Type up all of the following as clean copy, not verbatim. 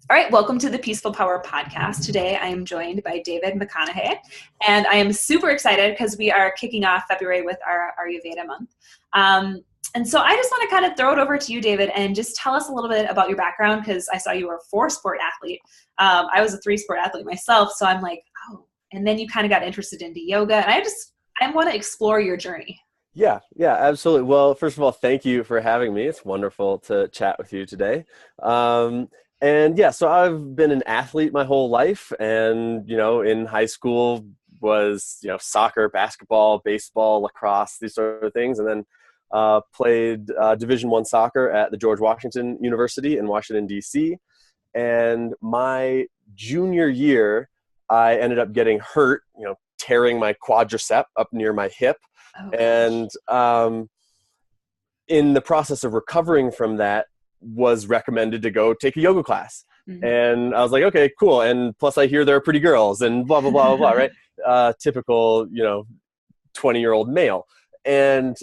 All right, welcome to the Peaceful Power Podcast. Today I am joined by David McCoungahy, and I am super excited because we are kicking off February with our Ayurveda month. And so I just want to kind of throw it over to you, David, and just tell us a little bit about your background, because I saw you were a 4-sport athlete. I was a 3-sport athlete myself, so I'm like, oh, and then you kind of got interested into yoga, and I want to explore your journey. Yeah, absolutely. Well, first of all, thank you for having me. It's wonderful to chat with you today. And yeah, so I've been an athlete my whole life, and in high school was soccer, basketball, baseball, lacrosse, these sort of things, and then played Division I soccer at the George Washington University in Washington D.C. And my junior year, I ended up getting hurt, tearing my quadricep up near my hip. Oh, And in the process of recovering from that, was recommended to go take a yoga class. Mm-hmm. And I was like, okay, cool. And plus I hear there are pretty girls and blah, blah, blah, blah, blah, right? Typical, 20-year-old male. And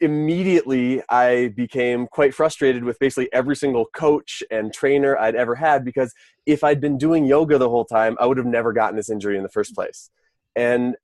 immediately I became quite frustrated with basically every single coach and trainer I'd ever had, because if I'd been doing yoga the whole time, I would have never gotten this injury in the first place. And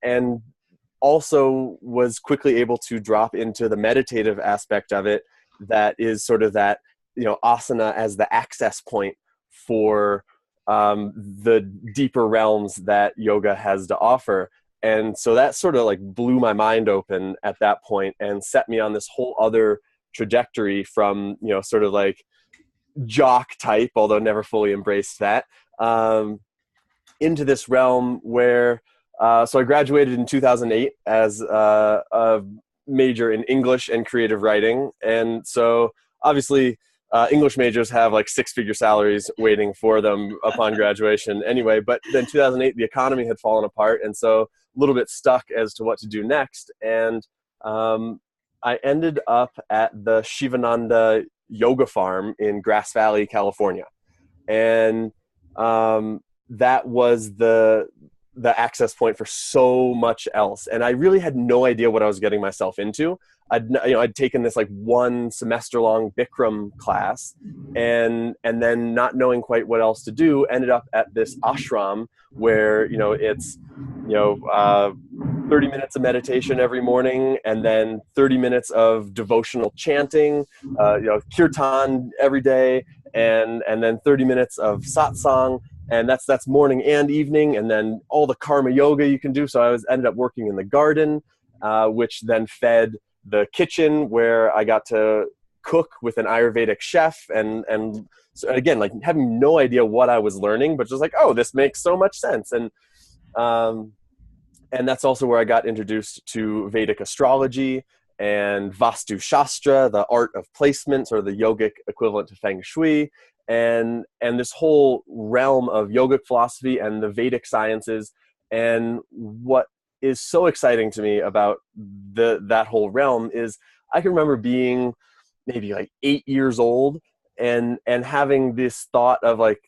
also was quickly able to drop into the meditative aspect of it, that is sort of that, asana as the access point for the deeper realms that yoga has to offer. And so that sort of like blew my mind open at that point and set me on this whole other trajectory from, sort of like jock type, although never fully embraced that, into this realm where, so I graduated in 2008 as a major in English and creative writing. And so obviously English majors have like 6-figure salaries waiting for them upon graduation anyway. But then 2008, the economy had fallen apart. And so a little bit stuck as to what to do next. And I ended up at the Shivananda Yoga Farm in Grass Valley, California. And that was the access point for so much else. And I really had no idea what I was getting myself into. I'd taken this like 1 semester long Bikram class, and then not knowing quite what else to do, ended up at this ashram where, it's, 30 minutes of meditation every morning, and then 30 minutes of devotional chanting, kirtan every day, and then 30 minutes of satsang. And that's morning and evening, and then all the karma yoga you can do. So I ended up working in the garden, which then fed the kitchen, where I got to cook with an Ayurvedic chef. And so again, like having no idea what I was learning, but just like, oh, this makes so much sense. And that's also where I got introduced to Vedic astrology and Vastu Shastra, the art of placement, or the yogic equivalent to Feng Shui. And this whole realm of yogic philosophy and the Vedic sciences. And what is so exciting to me about that whole realm is I can remember being maybe like 8 years old and having this thought of like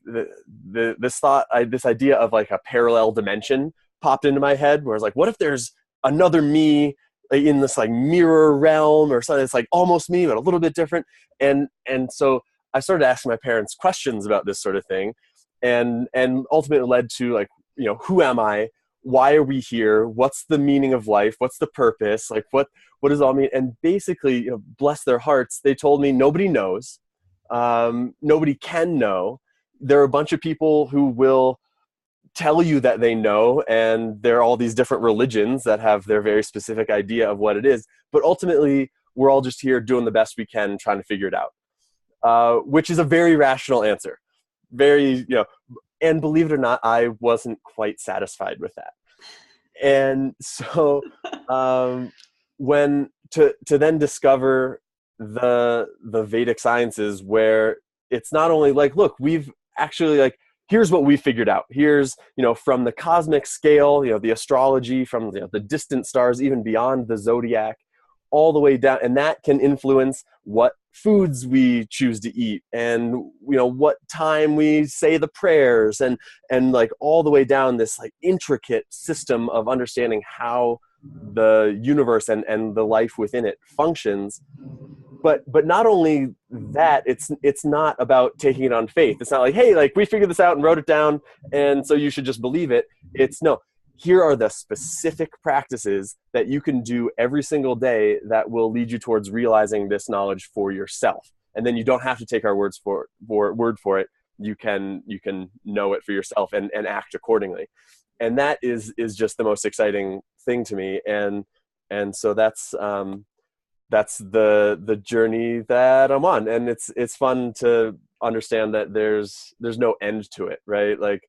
this idea of like a parallel dimension popped into my head, where it's like, what if there's another me in this like mirror realm or something that's like almost me but a little bit different. And so I started asking my parents questions about this sort of thing, and ultimately led to like, who am I? Why are we here? What's the meaning of life? What's the purpose? Like what does it all mean? And basically, bless their hearts, they told me nobody knows. Nobody can know. There are a bunch of people who will tell you that they know, and there are all these different religions that have their very specific idea of what it is. But ultimately, we're all just here doing the best we can, trying to figure it out. Which is a very rational answer. Very, and believe it or not, I wasn't quite satisfied with that. And so when to then discover the Vedic sciences, where it's not only like, look, we've actually like, here's what we figured out. Here's, from the cosmic scale, the astrology, from the distant stars, even beyond the zodiac, all the way down, and that can influence what foods we choose to eat, and what time we say the prayers, and like all the way down this like intricate system of understanding how the universe and the life within it functions. but not only that, it's not about taking it on faith. It's not like, hey, like we figured this out and wrote it down, and so you should just believe it. It's no, here are the specific practices that you can do every single day that will lead you towards realizing this knowledge for yourself. And then you don't have to take our word for it. You can know it for yourself and act accordingly. And that is just the most exciting thing to me. And so that's the journey that I'm on. And it's fun to understand that there's no end to it, right? Like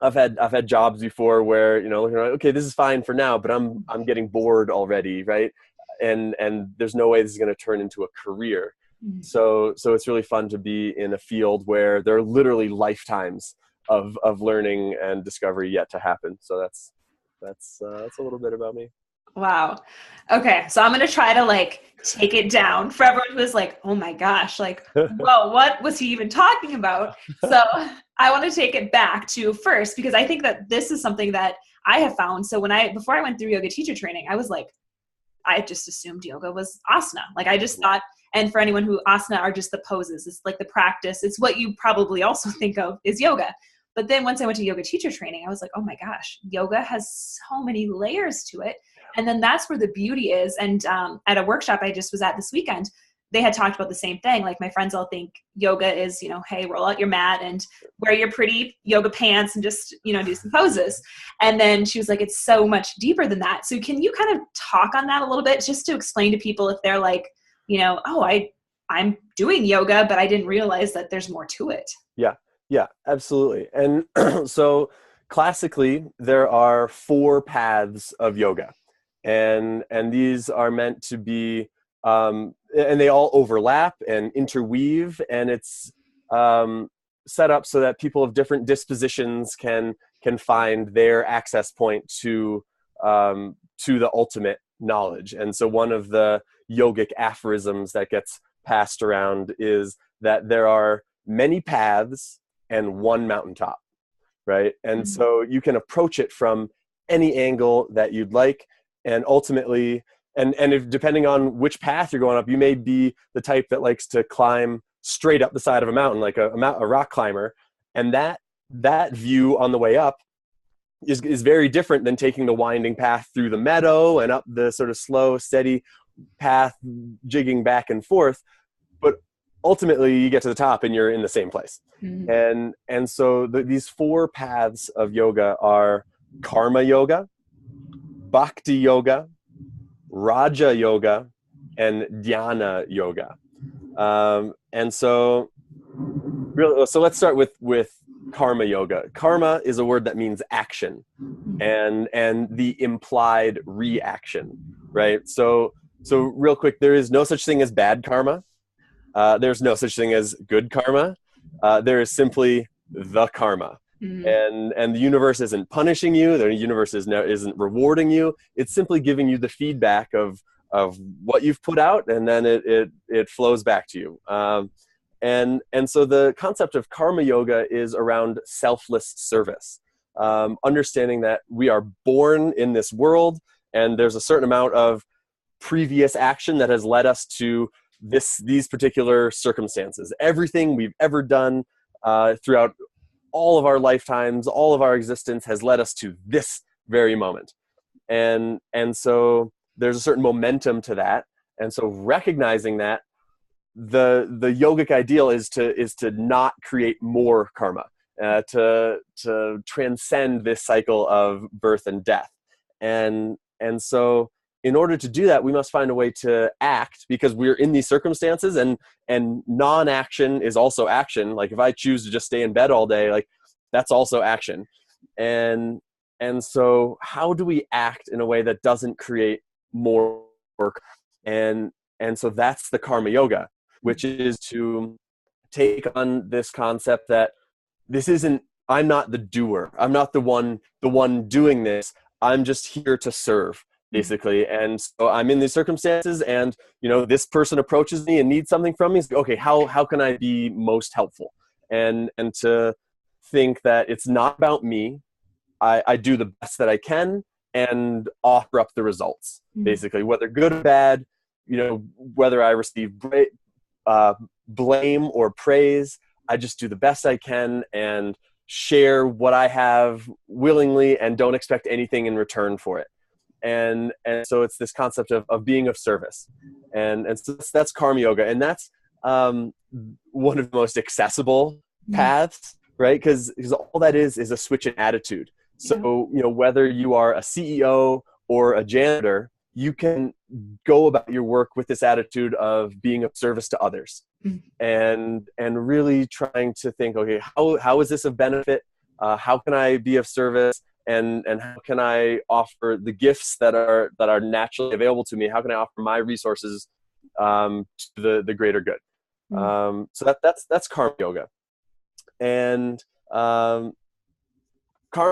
I've had jobs before where, okay, this is fine for now, but I'm getting bored already, right? And there's no way this is going to turn into a career. So it's really fun to be in a field where there are literally lifetimes of learning and discovery yet to happen. So that's a little bit about me. Wow. Okay. So I'm going to try to like take it down for everyone who is like, oh my gosh, like, whoa, what was he even talking about? So I want to take it back to first, because I think that this is something that I have found. So before I went through yoga teacher training, I was like, I just assumed yoga was asana. Like I just thought, and for anyone who asana are just the poses, it's like the practice. It's what you probably also think of is yoga. But then once I went to yoga teacher training, I was like, oh my gosh, yoga has so many layers to it. And then that's where the beauty is. And at a workshop I just was at this weekend, they had talked about the same thing. Like my friends all think yoga is, hey, roll out your mat and wear your pretty yoga pants and just, do some poses. And then she was like, it's so much deeper than that. So can you kind of talk on that a little bit, just to explain to people if they're like, oh, I'm doing yoga, but I didn't realize that there's more to it. Yeah, absolutely. And so classically, there are 4 paths of yoga. And these are meant to be, and they all overlap and interweave, and it's set up so that people of different dispositions can find their access point to the ultimate knowledge. And so one of the yogic aphorisms that gets passed around is that there are many paths and one mountaintop, right? And so you can approach it from any angle that you'd like. And ultimately, and if depending on which path you're going up, you may be the type that likes to climb straight up the side of a mountain, like a rock climber. And that view on the way up is very different than taking the winding path through the meadow and up the sort of slow, steady path, jigging back and forth. But ultimately, you get to the top and you're in the same place. And so these 4 paths of yoga are karma yoga, bhakti yoga, raja yoga, and dhyana yoga. And so let's start with karma yoga. Karma is a word that means action and the implied reaction, right? So real quick, there is no such thing as bad karma. There's no such thing as good karma. There is simply the karma. And the universe isn't punishing you. The universe isn't rewarding you. It's simply giving you the feedback of what you've put out, and then it flows back to you. And so the concept of karma yoga is around selfless service, understanding that we are born in this world, and there's a certain amount of previous action that has led us to these particular circumstances. Everything we've ever done throughout all of our lifetimes, all of our existence has led us to this very moment. And so there's a certain momentum to that. And so recognizing that, the yogic ideal is to not create more karma, to transcend this cycle of birth and death. And so in order to do that, we must find a way to act, because we're in these circumstances, and non-action is also action. Like if I choose to just stay in bed all day, like that's also action. And so how do we act in a way that doesn't create more work? And so that's the karma yoga, which is to take on this concept that I'm not the doer. I'm not the one doing this. I'm just here to serve, basically. And so I'm in these circumstances, and this person approaches me and needs something from me. So, okay, how can I be most helpful? And to think that it's not about me. I do the best that I can and offer up the results, basically, whether good or bad. whether I receive blame or praise, I just do the best I can and share what I have willingly and don't expect anything in return for it. And so it's this concept of being of service. And so that's karma yoga. And that's one of the most accessible paths, right? Because all that is a switch in attitude. So, whether you are a CEO or a janitor, you can go about your work with this attitude of being of service to others, and really trying to think, okay, how is this of benefit? How can I be of service? And how can I offer the gifts that are naturally available to me? How can I offer my resources to the greater good? So that's karma yoga. And karma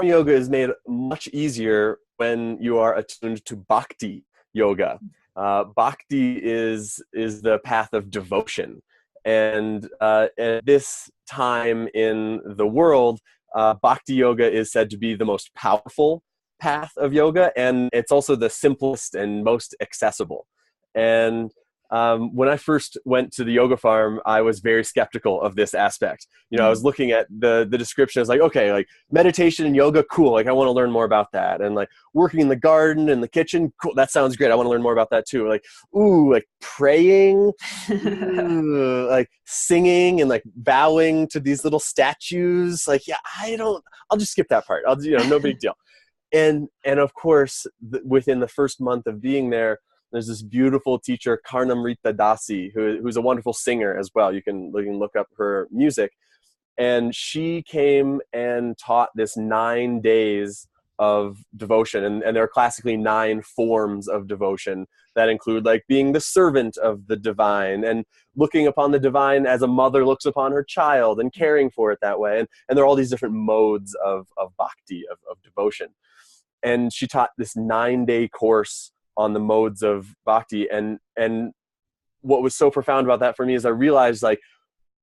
yoga is made much easier when you are attuned to bhakti yoga. Bhakti is the path of devotion. And at this time in the world, bhakti yoga is said to be the most powerful path of yoga, and it's also the simplest and most accessible. And when I first went to the yoga farm, I was very skeptical of this aspect. I was looking at the description. I was like, okay, like meditation and yoga, cool. Like I want to learn more about that. And like working in the garden and the kitchen, cool. That sounds great. I want to learn more about that too. Like, ooh, like praying, like singing and like bowing to these little statues. Like, yeah, I'll just skip that part. No big deal. And of course, within the first month of being there's this beautiful teacher, Karnamrita Dasi, who's a wonderful singer as well. You can look up her music. And she came and taught this 9 days of devotion. And there are classically 9 forms of devotion that include like being the servant of the divine and looking upon the divine as a mother looks upon her child and caring for it that way. And there are all these different modes of bhakti, of devotion. And she taught this 9-day course on the modes of bhakti. And what was so profound about that for me is I realized like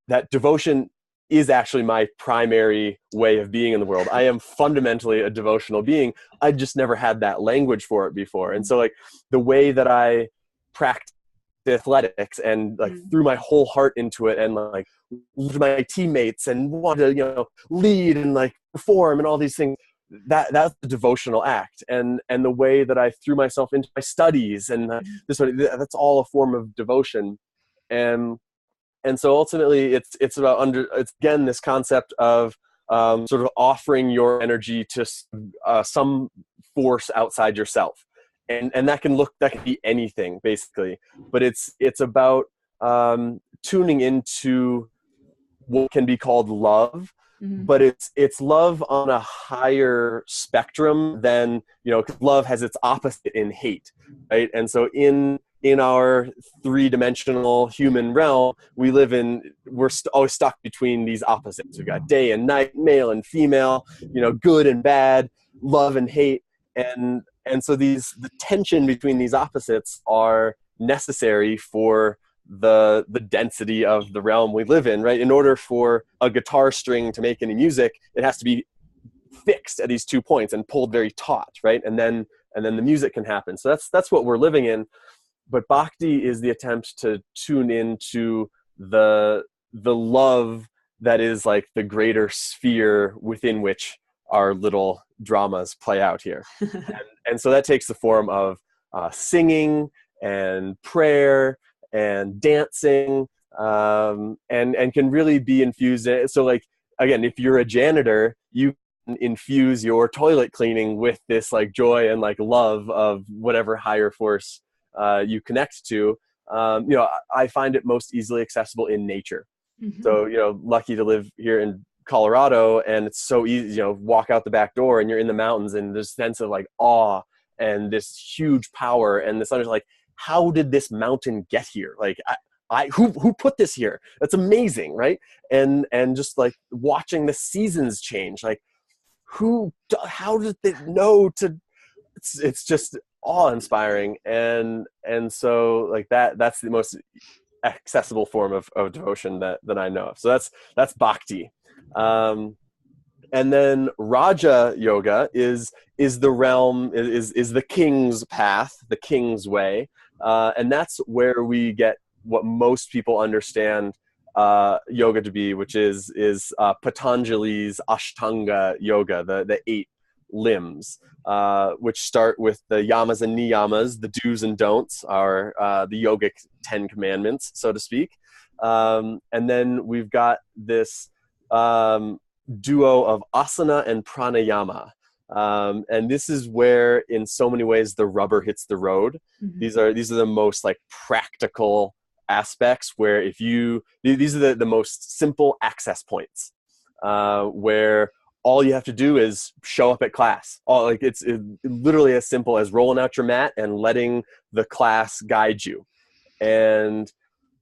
that devotion is actually my primary way of being in the world. I am fundamentally a devotional being. I just never had that language for it before. And so like the way that I practice athletics and like threw my whole heart into it and like loved my teammates and wanted to, lead and like perform and all these things, that's the devotional act. And the way that I threw myself into my studies and that's all a form of devotion. And so ultimately it's about it's again this concept of sort of offering your energy to some force outside yourself. And that can be anything basically, but it's about tuning into what can be called love. But it's love on a higher spectrum than, 'cause love has its opposite in hate, right? And so in our 3-dimensional human realm, we're always stuck between these opposites. We've got day and night, male and female, good and bad, love and hate. And so the tension between these opposites are necessary for the density of the realm we live in, right? In order for a guitar string to make any music, it has to be fixed at these 2 points and pulled very taut, right? And then the music can happen. So that's what we're living in. But bhakti is the attempt to tune into the love that is like the greater sphere within which our little dramas play out here. and so that takes the form of singing and prayer and dancing, and can really be infused in it. So like, again, if you're a janitor, you can infuse your toilet cleaning with this like joy and like love of whatever higher force you connect to. I find it most easily accessible in nature. So, lucky to live here in Colorado, and it's so easy, walk out the back door and you're in the mountains and there's a sense of like awe and this huge power. And the sun is like, how did this mountain get here? Like, who put this here? That's amazing, right? And just like watching the seasons change, like how did they know to? It's just awe-inspiring, and so like that's the most accessible form of devotion that I know of. So that's bhakti. And then Raja Yoga is the realm, is the king's path, the king's way. And that's where we get what most people understand yoga to be, which is Patanjali's Ashtanga yoga, the 8 limbs, which start with the yamas and niyamas, the do's and don'ts, are the yogic 10 commandments, so to speak. And then we've got this duo of asana and pranayama. And this is where, in so many ways, the rubber hits the road. Mm-hmm. These are the most like practical aspects, where these are the most simple access points, where all you have to do is show up at class. It's literally as simple as rolling out your mat and letting the class guide you. And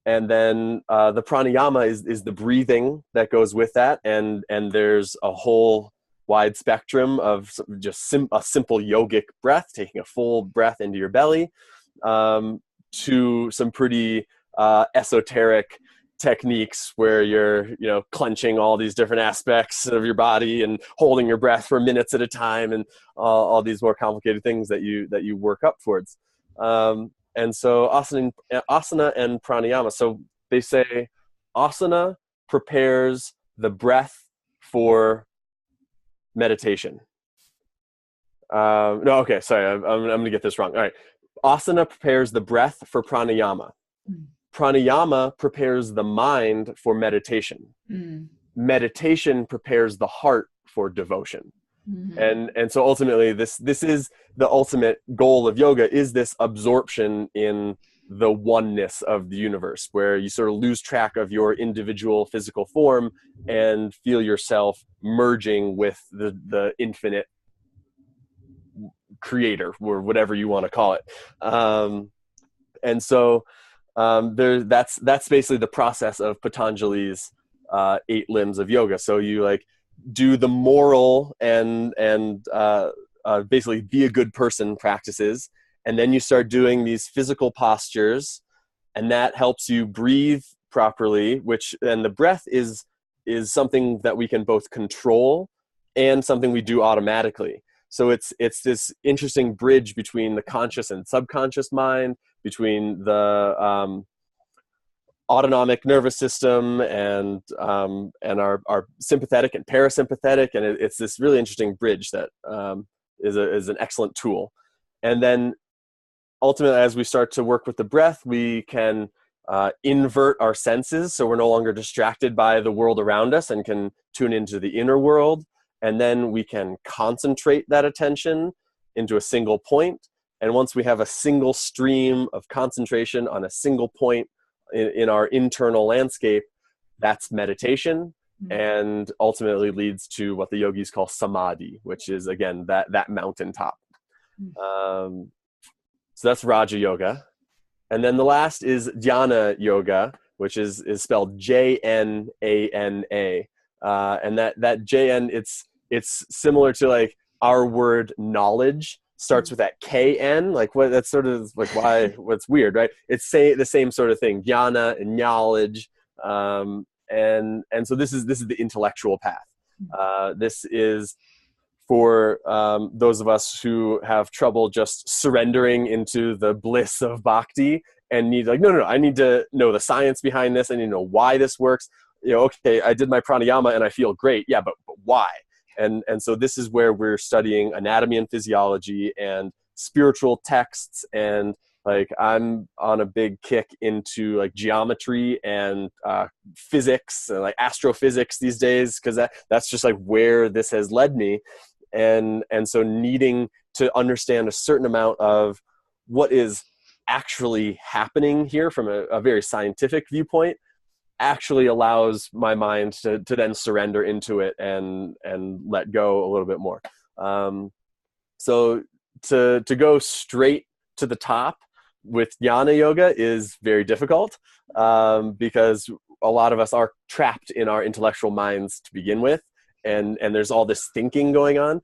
then the pranayama is the breathing that goes with that. And there's a whole wide spectrum of just a simple yogic breath, taking a full breath into your belly, to some pretty esoteric techniques where you're, clenching all these different aspects of your body and holding your breath for minutes at a time, and all these more complicated things that you work up towards. And so asana and pranayama. So they say asana prepares the breath for meditation. No, okay, sorry, I'm going to get this wrong. All right. Asana prepares the breath for pranayama. Pranayama prepares the mind for meditation. Meditation prepares the heart for devotion. Mm-hmm. And so ultimately this is the ultimate goal of yoga, is this absorption in the oneness of the universe, where you sort of lose track of your individual physical form and feel yourself merging with the infinite creator, or whatever you want to call it. And so that's basically the process of Patanjali's 8 limbs of yoga. So you do the moral and basically be a good person practices, and then you start doing these physical postures, and that helps you breathe properly, and the breath is something that we can both control and something we do automatically. So it's this interesting bridge between the conscious and subconscious mind, between the autonomic nervous system and our sympathetic and parasympathetic, and it's this really interesting bridge that is an excellent tool. And then ultimately, as we start to work with the breath, we can invert our senses, so we're no longer distracted by the world around us and can tune into the inner world. And then we can concentrate that attention into a single point. And once we have a single stream of concentration on a single point in our internal landscape, that's meditation, and ultimately leads to what the yogis call samadhi, which is, again, that mountaintop. So that's Raja Yoga. And then the last is Dhyana Yoga, which is spelled Jnana. And that Jn, it's similar to our word knowledge starts with that KN, that's sort of why, what's weird, right? It's the same sort of thing, jnana and knowledge. And so this is the intellectual path. This is for those of us who have trouble just surrendering into the bliss of bhakti and need no, I need to know the science behind this. I need to know why this works. Okay, I did my pranayama and I feel great. Yeah, but why? And so this is where we're studying anatomy and physiology and spiritual texts, and I'm on a big kick into geometry and physics and astrophysics these days, because that's just where this has led me. And so needing to understand a certain amount of what is actually happening here from a very scientific viewpoint actually allows my mind to then surrender into it and let go a little bit more. So to go straight to the top with Jnana Yoga is very difficult, because a lot of us are trapped in our intellectual minds to begin with, and there's all this thinking going on.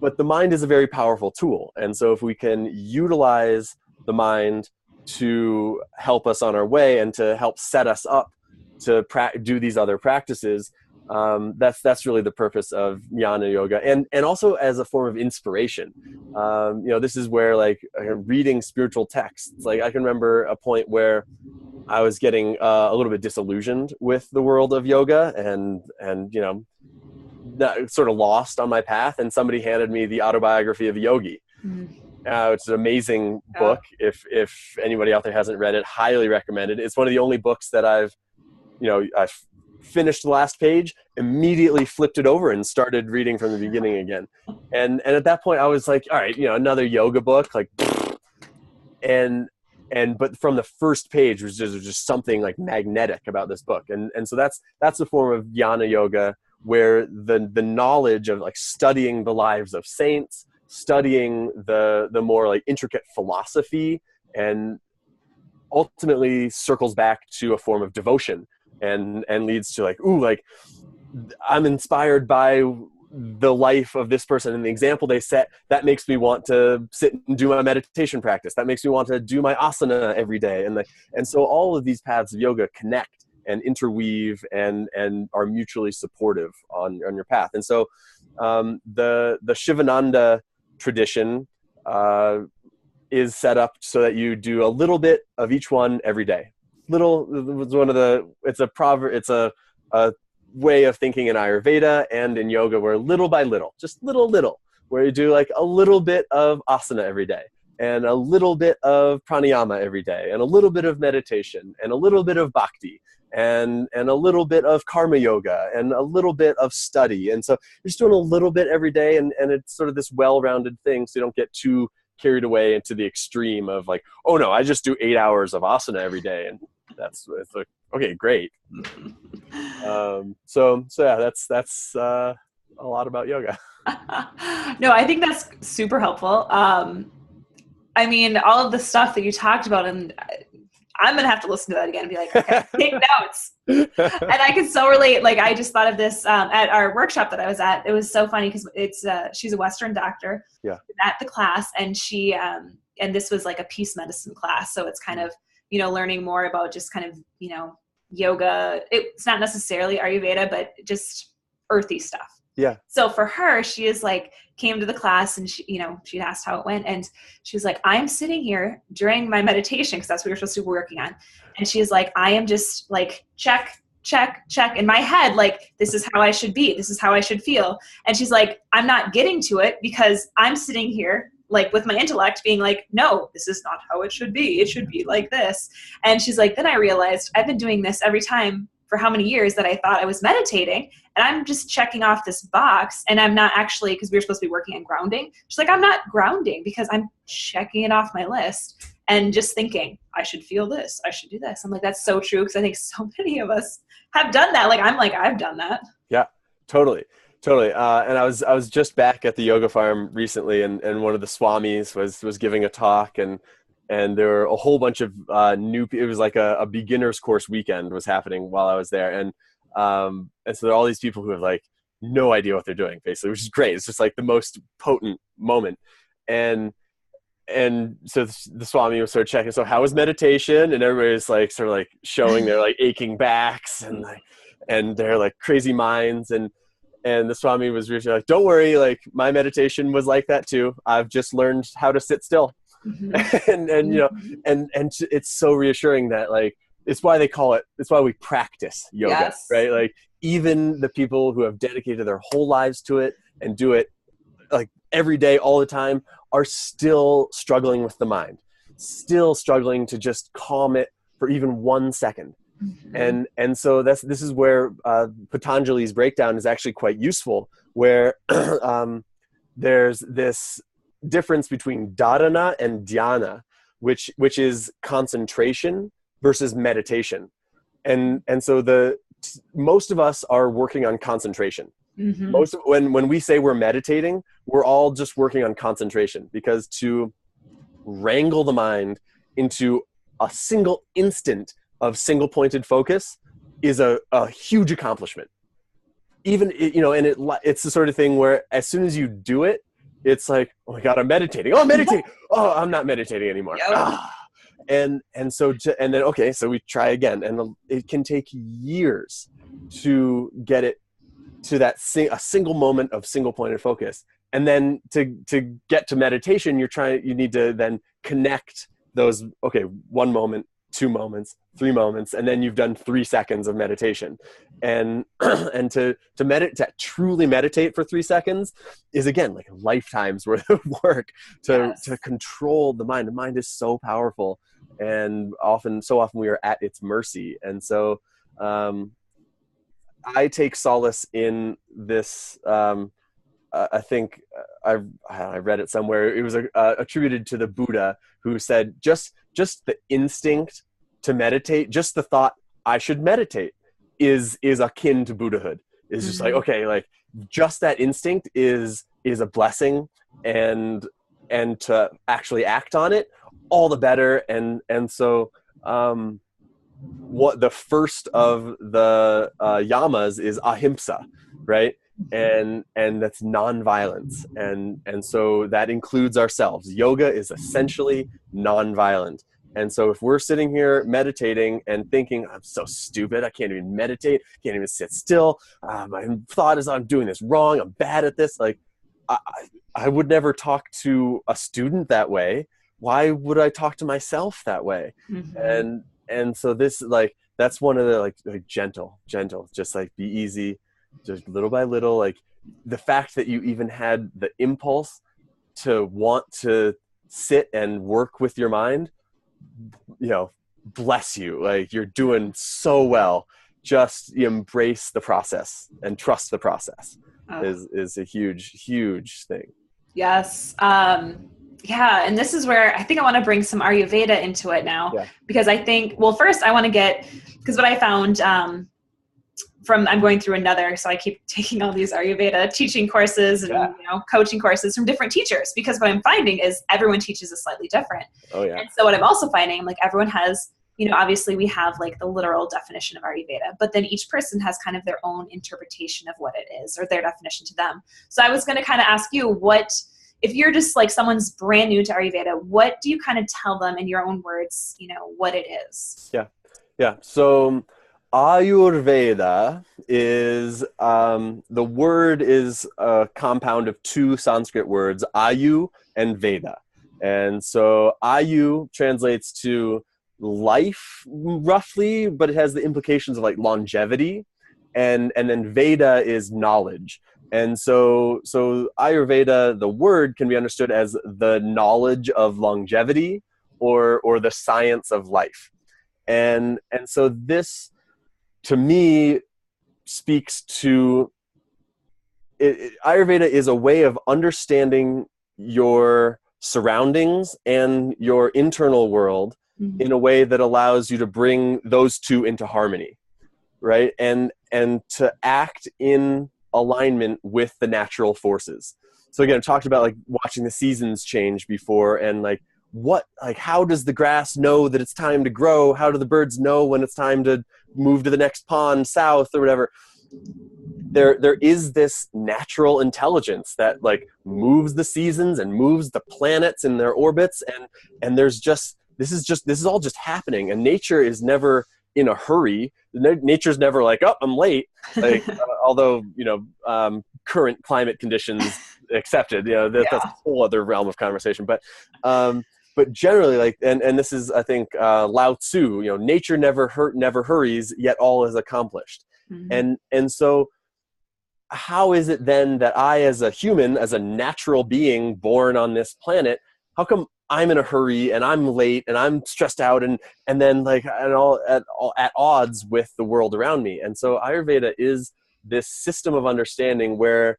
But the mind is a very powerful tool, and so if we can utilize the mind to help us on our way and to help set us up to do these other practices, That's really the purpose of jnana yoga, and also as a form of inspiration. This is where like reading spiritual texts. Like I can remember a point where I was getting a little bit disillusioned with the world of yoga, and sort of lost on my path. And somebody handed me the autobiography of a yogi. It's an amazing book. If anybody out there hasn't read it, highly recommended. It's one of the only books that I've finished the last page, immediately flipped it over and started reading from the beginning again. And at that point I was like, all right, another yoga book, like, but from the first page was just something like magnetic about this book. And so that's the form of jnana yoga, where the knowledge of like studying the lives of saints, studying the more like intricate philosophy, and ultimately circles back to a form of devotion, and leads to like, I'm inspired by the life of this person and the example they set. That makes me want to sit and do my meditation practice. That makes me want to do my asana every day. And so all of these paths of yoga connect and interweave and are mutually supportive on your path. And so the Shivananda tradition is set up so that you do a little bit of each one every day. It's a proverb, it's a way of thinking in Ayurveda and in yoga, where little by little, just little, where you do like a little bit of asana every day, and a little bit of pranayama every day, and a little bit of meditation, and a little bit of bhakti, and a little bit of karma yoga, and a little bit of study. And so you're just doing a little bit every day, and it's sort of this well-rounded thing, so you don't get too carried away into the extreme of like, oh no, I just do 8 hours of asana every day, and it's like, okay, great. So yeah, that's a lot about yoga. No, I think that's super helpful. I mean, all of the stuff that you talked about, and I'm going to have to listen to that again and be like, okay, take notes. And I can so relate. Like, I just thought of this at our workshop that I was at. It was so funny because she's a Western doctor at the class, and she, and this was like a peace medicine class. So it's kind of, learning more about just kind of, yoga. It's not necessarily Ayurveda, but just earthy stuff. Yeah. So for her, she is like, came to the class, and she asked how it went. And she was like, I'm sitting here during my meditation, because that's what you're supposed to be working on. And she's like, I am just like, check in my head. Like, this is how I should be. This is how I should feel. And she's like, I'm not getting to it because I'm sitting here like with my intellect being like, no, this is not how it should be. It should be like this. And she's like, then I realized I've been doing this every time for how many years that I thought I was meditating, and I'm just checking off this box, and I'm not actually, because we were supposed to be working on grounding. She's like, I'm not grounding because I'm checking it off my list and just thinking, I should feel this, I should do this. I'm like, that's so true, because I think so many of us have done that. Like, I've done that. Yeah, totally. And I was just back at the yoga farm recently, and one of the swamis was giving a talk, and there were a whole bunch of it was like a beginner's course weekend was happening while I was there. And so there are all these people who have like no idea what they're doing, basically, which is great. It's just like the most potent moment. And so the Swami was sort of checking, so how was meditation? And everybody's like sort of like showing their like aching backs and their like crazy minds. And the Swami was really like, don't worry, like my meditation was like that too. I've just learned how to sit still. Mm-hmm. and it's so reassuring that like, it's why we practice yoga, yes. Right? Like, even the people who have dedicated their whole lives to it and do it like every day, all the time, are still struggling with the mind, still struggling to just calm it for even 1 second. Mm-hmm. And so this is where Patanjali's breakdown is actually quite useful, where there's this difference between dharana and dhyana, which is concentration versus meditation. And so most of us are working on concentration. Mm-hmm. When we say we're meditating, we're all just working on concentration, because to wrangle the mind into a single instant of single pointed focus is a huge accomplishment. Even, and it's the sort of thing where as soon as you do it, it's like, oh my God, I'm meditating. Oh, I'm meditating. Oh, I'm not meditating anymore. Yep. And then, okay, so we try again, and it can take years to get it to that a single moment of single pointed focus. And then to get to meditation, you need to then connect those, okay, 1 moment, 2 moments, 3 moments, and then you've done 3 seconds of meditation. And and to truly meditate for 3 seconds is, again, like lifetimes worth of work to control the mind. The mind is so powerful, and so often we are at its mercy. And so I take solace in this. I think I read it somewhere. It was attributed to the Buddha, who said just the instinct to meditate, just the thought I should meditate is akin to Buddhahood. It's just like, okay, like just that instinct is a blessing, and to actually act on it, all the better. And so what the first of the yamas is ahimsa, right? And that's nonviolence, and so that includes ourselves. Yoga is essentially nonviolent. And so if we're sitting here meditating and thinking, I'm so stupid, I can't even meditate, can't even sit still, my thought is I'm doing this wrong, I'm bad at this, like I would never talk to a student that way. Why would I talk to myself that way? And so this, like, that's one of the like gentle, just like be easy, just little by little. Like the fact that you even had the impulse to want to sit and work with your mind, bless you. Like you're doing so well. Just embrace the process and trust the process is a huge thing. Yes. Yeah. And this is where I think I want to bring some Ayurveda into it now, because I think, well, first I want to because what I found, I'm going through another, so I keep taking all these Ayurveda teaching courses and coaching courses from different teachers, because what I'm finding is everyone teaches is slightly different. Oh yeah. And so what I'm also finding, like everyone has, obviously we have like the literal definition of Ayurveda, but then each person has kind of their own interpretation of what it is, or their definition to them. So I was going to kind of ask you, if you're just like someone's brand new to Ayurveda, what do you kind of tell them in your own words, what it is? Yeah. So Ayurveda is, the word is a compound of 2 Sanskrit words, Ayu and Veda. And so Ayu translates to life roughly, but it has the implications of like longevity. And then Veda is knowledge. And so Ayurveda, the word, can be understood as the knowledge of longevity or the science of life. And so this, to me, speaks to Ayurveda is a way of understanding your surroundings and your internal world in a way that allows you to bring those two into harmony, right? And to act in alignment with the natural forces. So again, I talked about like watching the seasons change before, and like how does the grass know that it's time to grow? How do the birds know when it's time to move to the next pond south or whatever? There is this natural intelligence that like moves the seasons and moves the planets in their orbits, and there's just this is all just happening, and nature is never in a hurry. Nature's never like, oh, I'm late. Like although current climate conditions accepted, that's a whole other realm of conversation. But generally, like, and this is, I think, Lao Tzu, nature never hurries, yet all is accomplished. And so how is it then that I, as a human, as a natural being born on this planet, how come I'm in a hurry and I'm late and I'm stressed out and then like at odds with the world around me? And so Ayurveda is this system of understanding where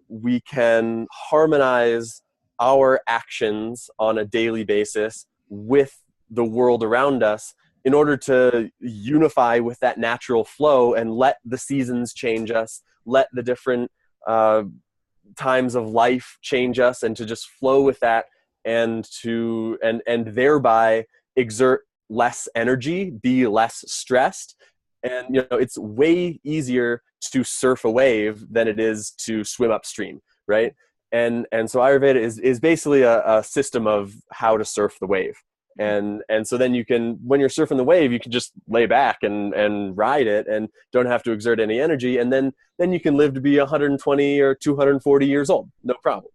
we can harmonize our actions on a daily basis with the world around us in order to unify with that natural flow and let the seasons change us, let the different times of life change us, and to just flow with that and thereby exert less energy, be less stressed. And it's way easier to surf a wave than it is to swim upstream, right? And so Ayurveda is basically a system of how to surf the wave. And so then you can, when you're surfing the wave, you can just lay back and ride it and don't have to exert any energy. And then you can live to be 120 or 240 years old, no problem.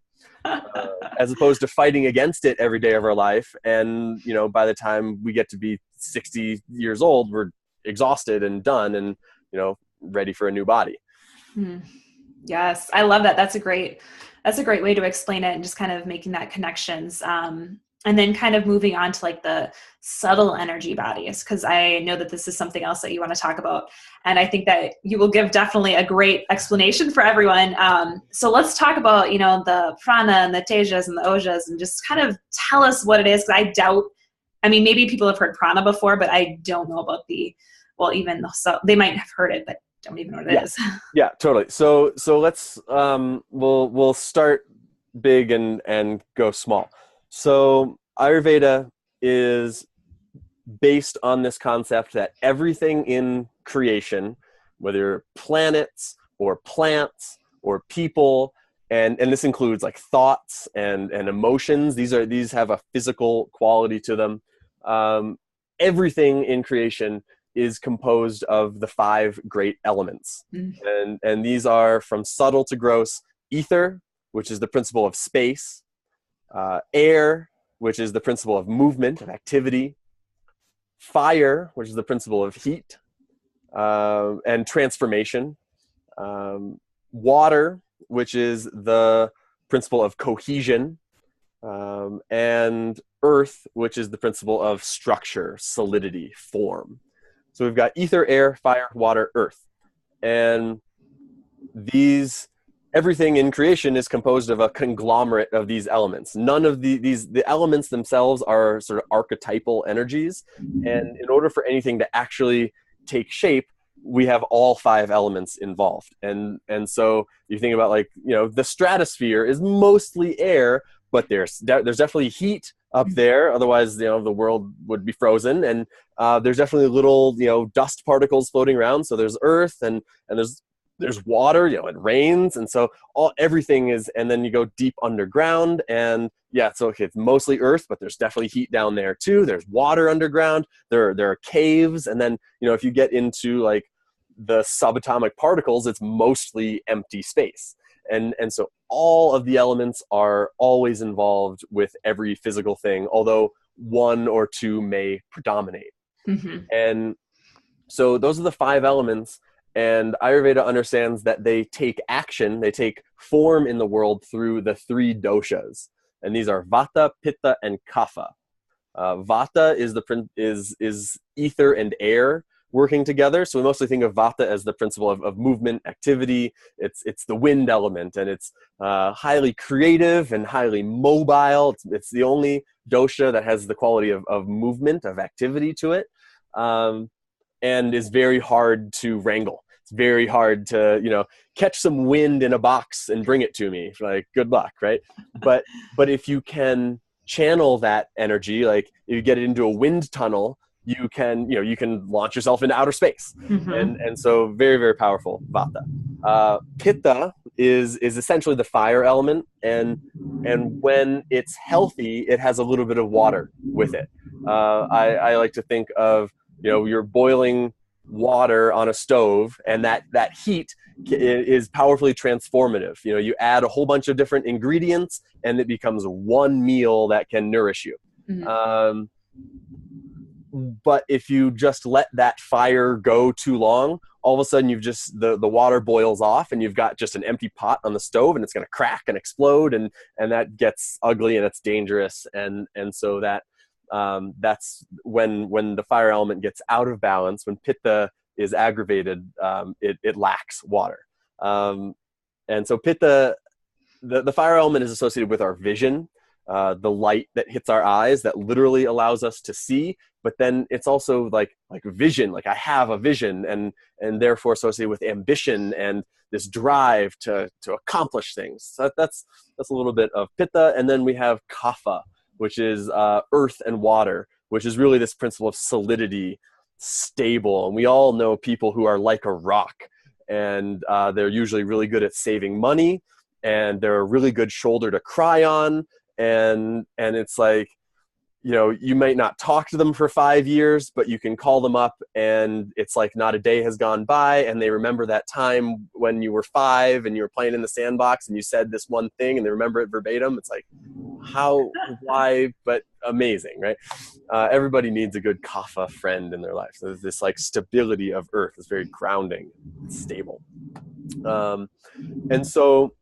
As opposed to fighting against it every day of our life. And, by the time we get to be 60 years old, we're exhausted and done and, ready for a new body. Yes. I love that. That's a great way to explain it, and just kind of making that connections. And then kind of moving on to like the subtle energy bodies, because I know that this is something else that you want to talk about. And I think that you will give definitely a great explanation for everyone. So let's talk about, the prana and the tejas and the ojas, and just kind of tell us what it is. Because maybe people have heard prana before, but I don't know about so they might have heard it, but don't even know what it is. Yeah, totally. So let's, we'll start big and go small. So Ayurveda is based on this concept that everything in creation, whether planets or plants or people, and this includes like thoughts and emotions, these have a physical quality to them. Everything in creation is composed of the 5 great elements. And these are, from subtle to gross: ether, which is the principle of space; air, which is the principle of movement, of activity; fire, which is the principle of heat and transformation; water, which is the principle of cohesion; and earth, which is the principle of structure, solidity, form. So we've got ether, air, fire, water, earth. And everything in creation is composed of a conglomerate of these elements. None of the elements themselves are sort of archetypal energies. And in order for anything to actually take shape, we have all 5 elements involved. And so you think about the stratosphere is mostly air, but there's definitely heat up there. Otherwise, the world would be frozen. And there's definitely little, dust particles floating around. So there's earth and there's water, it rains. And so everything is, and then you go deep underground, and it's mostly earth, but there's definitely heat down there too. There's water underground. There are caves. And then, if you get into like the subatomic particles, it's mostly empty space. And so all of the elements are always involved with every physical thing, although 1 or 2 may predominate. And so those are the 5 elements. And Ayurveda understands that they take action, they take form in the world through the 3 doshas. And these are Vata, Pitta, and Kapha. Vata is ether and air working together. So we mostly think of Vata as the principle of movement, activity. It's the wind element, and it's highly creative and highly mobile. It's the only dosha that has the quality of movement, of activity to it, and is very hard to wrangle. It's very hard to, catch some wind in a box and bring it to me. Like, good luck, right? But if you can channel that energy, like if you get it into a wind tunnel, you can launch yourself into outer space. And so very, very powerful Vata. Pitta is essentially the fire element, and when it's healthy, it has a little bit of water with it. I like to think of, you're boiling water on a stove, and that heat is powerfully transformative. You add a whole bunch of different ingredients, and it becomes one meal that can nourish you. But if you just let that fire go too long, all of a sudden you've just, the water boils off, and you've got just an empty pot on the stove, and it's going to crack and explode, and that gets ugly, and it's dangerous. And so that's when the fire element gets out of balance. When Pitta is aggravated, it lacks water. And so Pitta, the fire element is associated with our vision, the light that hits our eyes that literally allows us to see. But then it's also like vision, like I have a vision, and therefore associated with ambition and this drive to accomplish things. So that's a little bit of Pitta. And then we have Kapha, which is earth and water, which is really this principle of solidity, stable. And we all know people who are like a rock, and they're usually really good at saving money, and they're a really good shoulder to cry on. And it's like, you might not talk to them for 5 years, but you can call them up and it's like not a day has gone by and they remember that time when you were 5 and you were playing in the sandbox and you said this one thing and they remember it verbatim. It's like, how, why, but amazing, right? Everybody needs a good kapha friend in their life. So there's this like stability of earth. It's very grounding, it's stable. And so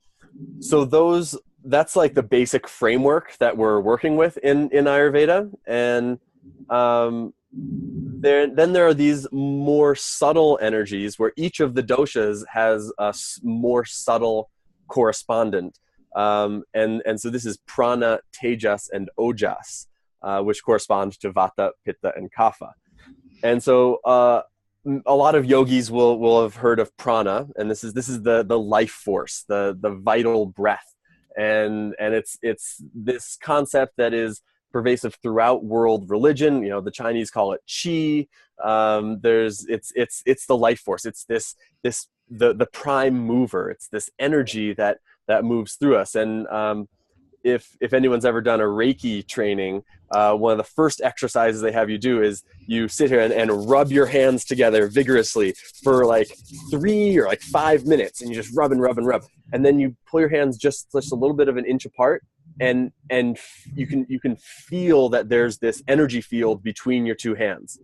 that's like the basic framework that we're working with in Ayurveda. And then there are these more subtle energies where each of the doshas has a more subtle correspondent. And so this is prana, tejas, and ojas, which correspond to vata, pitta, and kapha. And so a lot of yogis will have heard of prana, and this is the life force, the vital breath. And it's this concept that is pervasive throughout world religion. The Chinese call it qi. It's the life force. It's the prime mover. It's this energy that moves through us. And if anyone's ever done a Reiki training, one of the first exercises they have you do is you sit here and rub your hands together vigorously for like 3 or like 5 minutes, and you just rub and rub and rub, and then you pull your hands just a little bit of an inch apart, and you can feel that there's this energy field between your two hands.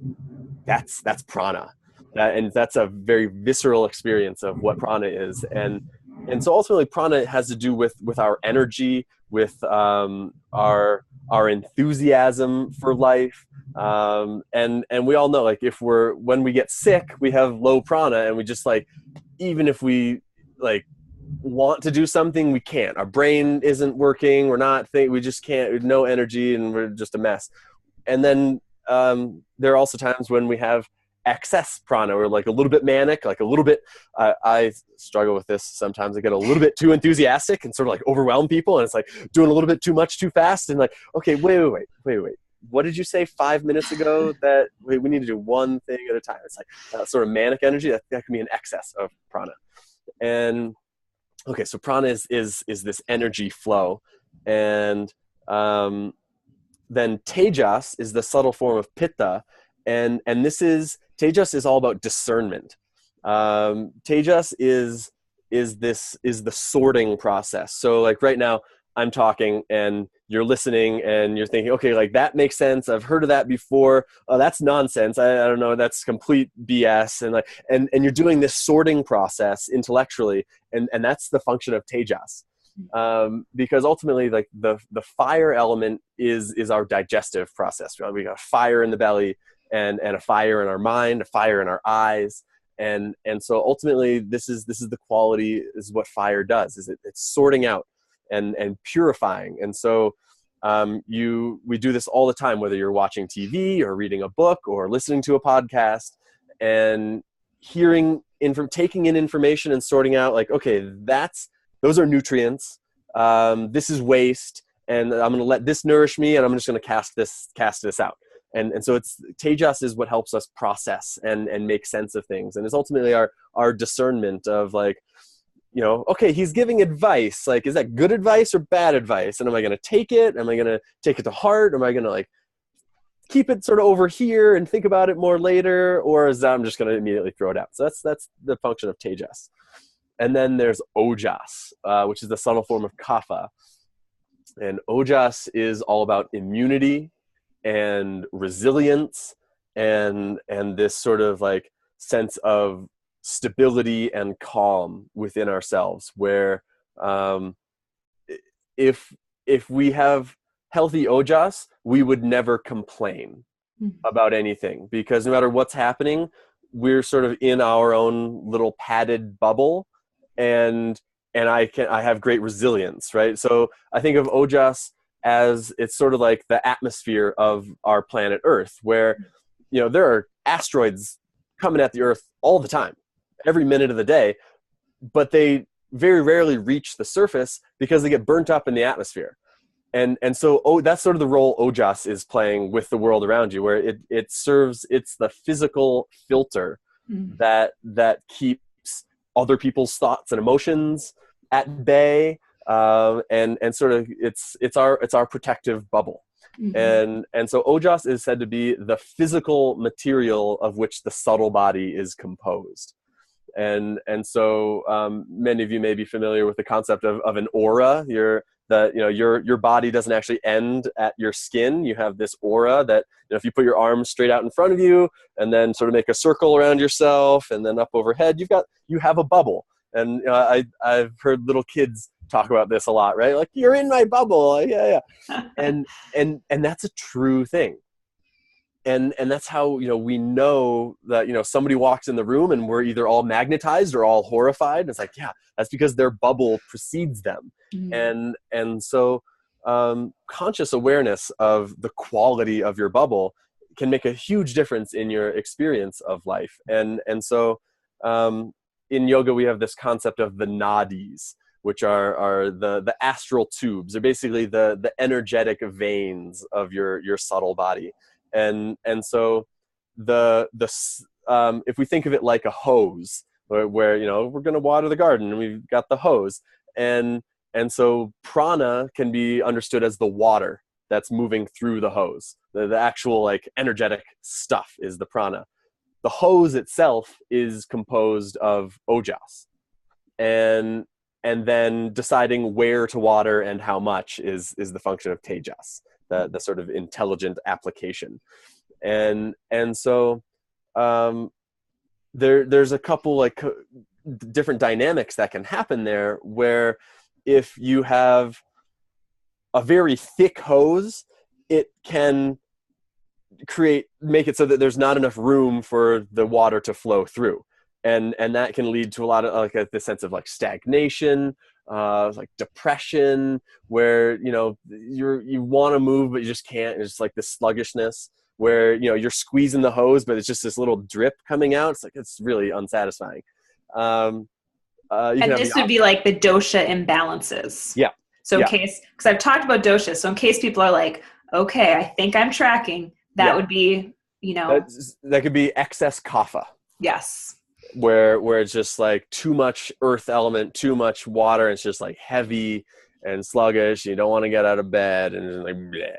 That's prana, and that's a very visceral experience of what prana is. And so ultimately prana has to do with our energy, with our enthusiasm for life. And we all know, like, when we get sick, we have low prana, and we just like, even if we like want to do something, we can't. Our brain isn't working. We just can't, with no energy, and we're just a mess. And then there are also times when we have excess prana, or like a little bit manic, like a little bit, I struggle with this sometimes. I get a little bit too enthusiastic and sort of like overwhelm people, and it's like doing a little bit too much too fast, and like, okay, wait, what did you say 5 minutes ago? That we need to do one thing at a time. It's like that sort of manic energy that can be an excess of prana. And okay, so prana is this energy flow. And then tejas is the subtle form of pitta, and tejas is all about discernment. Tejas is the sorting process. So like right now I'm talking and you're listening and you're thinking, okay, like that makes sense. I've heard of that before. Oh, that's nonsense. I don't know. That's complete BS. And you're doing this sorting process intellectually. And that's the function of tejas. Because ultimately, like the fire element is our digestive process. We got fire in the belly and a fire in our mind, a fire in our eyes. And so ultimately this is the quality, is what fire does, is it's sorting out and purifying. And so we do this all the time, whether you're watching TV or reading a book or listening to a podcast, and taking in information and sorting out, like, okay, those are nutrients. This is waste, and I'm going to let this nourish me, and I'm just going to cast this out. And so tejas is what helps us process and make sense of things. And it's ultimately our discernment of, like, okay, he's giving advice. Like, is that good advice or bad advice? And am I going to take it? Am I going to take it to heart? Am I going to like keep it sort of over here and think about it more later? Or is that I'm just going to immediately throw it out? So that's the function of tejas. And then there's ojas, which is the subtle form of kapha. And ojas is all about immunity and resilience and this sort of like sense of stability and calm within ourselves, where if we have healthy ojas, we would never complain about anything, because no matter what's happening, we're sort of in our own little padded bubble, and I have great resilience, right? So I think of ojas as it's sort of like the atmosphere of our planet Earth, where there are asteroids coming at the Earth all the time, every minute of the day, but they very rarely reach the surface because they get burnt up in the atmosphere. And so that's sort of the role ojas is playing with the world around you, where it's the physical filter that keeps other people's thoughts and emotions at bay, and sort of it's our protective bubble. And so ojas is said to be the physical material of which the subtle body is composed. And so many of you may be familiar with the concept of an aura. Your body doesn't actually end at your skin. You have this aura that, if you put your arms straight out in front of you and then sort of make a circle around yourself and then up overhead, you have a bubble. And I've heard little kids talk about this a lot, right? Like, you're in my bubble. Yeah. And that's a true thing. And that's how, we know that, somebody walks in the room and we're either all magnetized or all horrified. It's like, yeah, that's because their bubble precedes them. And so conscious awareness of the quality of your bubble can make a huge difference in your experience of life. And so in yoga, we have this concept of the nadis, which are the astral tubes. They're basically the energetic veins of your subtle body. And so if we think of it like a hose, where we're going to water the garden and we've got the hose, and so prana can be understood as the water that's moving through the hose. The actual like energetic stuff is the prana. The hose itself is composed of ojas, and then deciding where to water and how much is the function of tejas. The sort of intelligent application. And so there's a couple like different dynamics that can happen there, where if you have a very thick hose, it can make it so that there's not enough room for the water to flow through. And that can lead to a lot of like this sense of like stagnation, like depression, where you want to move but you just can't. It's just like this sluggishness where you're squeezing the hose but it's just this little drip coming out. It's like, it's really unsatisfying. And this would be like the dosha imbalances. Yeah. So in case, because I've talked about dosha, so in case people are like, okay, I think I'm tracking, that would be that could be excess kapha. Yes. Where it's just like too much earth element, too much water. It's just like heavy and sluggish. You don't want to get out of bed, and it's like bleh.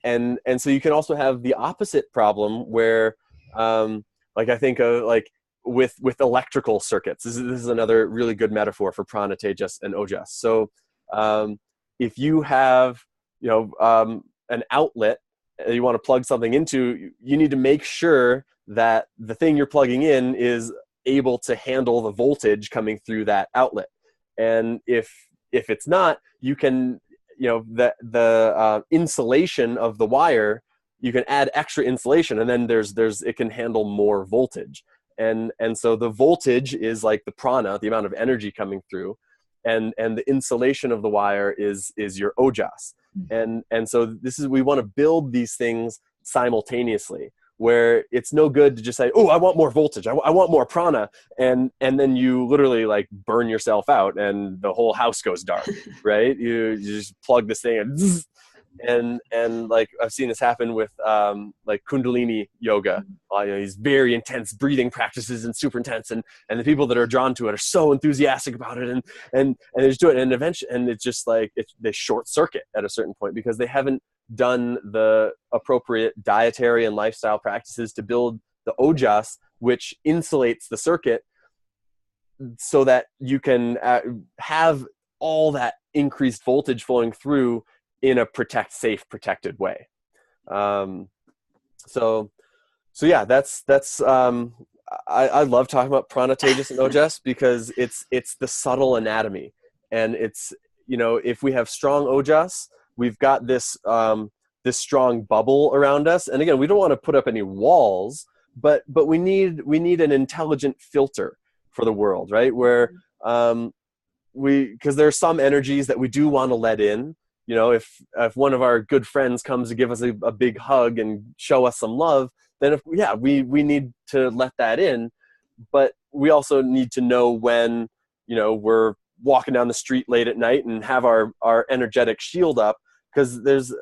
And so you can also have the opposite problem where, like I think of like with electrical circuits. This is another really good metaphor for prana, tejas, and ojas. So if you have an outlet you want to plug something into, you need to make sure that the thing you're plugging in is able to handle the voltage coming through that outlet. And if it's not, you can, the insulation of the wire, you can add extra insulation, and then it can handle more voltage. And so the voltage is like the prana, the amount of energy coming through, and the insulation of the wire is your ojas. And so we want to build these things simultaneously, where it's no good to just say, oh, I want more voltage, I want more prana, and then you literally like burn yourself out and the whole house goes dark, right? You just plug this thing and zzz, and like I've seen this happen with like Kundalini yoga, these very intense breathing practices and super intense, and the people that are drawn to it are so enthusiastic about it, and they just do it, and eventually, and it's just like they short circuit at a certain point because they haven't done the appropriate dietary and lifestyle practices to build the ojas, which insulates the circuit so that you can have all that increased voltage flowing through in a safe, protected way. So yeah, that's I love talking about prana, tejas, and ojas because it's the subtle anatomy, and it's if we have strong ojas, we've got this strong bubble around us, and again, we don't want to put up any walls, but we need an intelligent filter for the world, right? Where because there are some energies that we do want to let in. If one of our good friends comes to give us a big hug and show us some love, then we need to let that in. But we also need to know when, we're walking down the street late at night and have our energetic shield up, because there's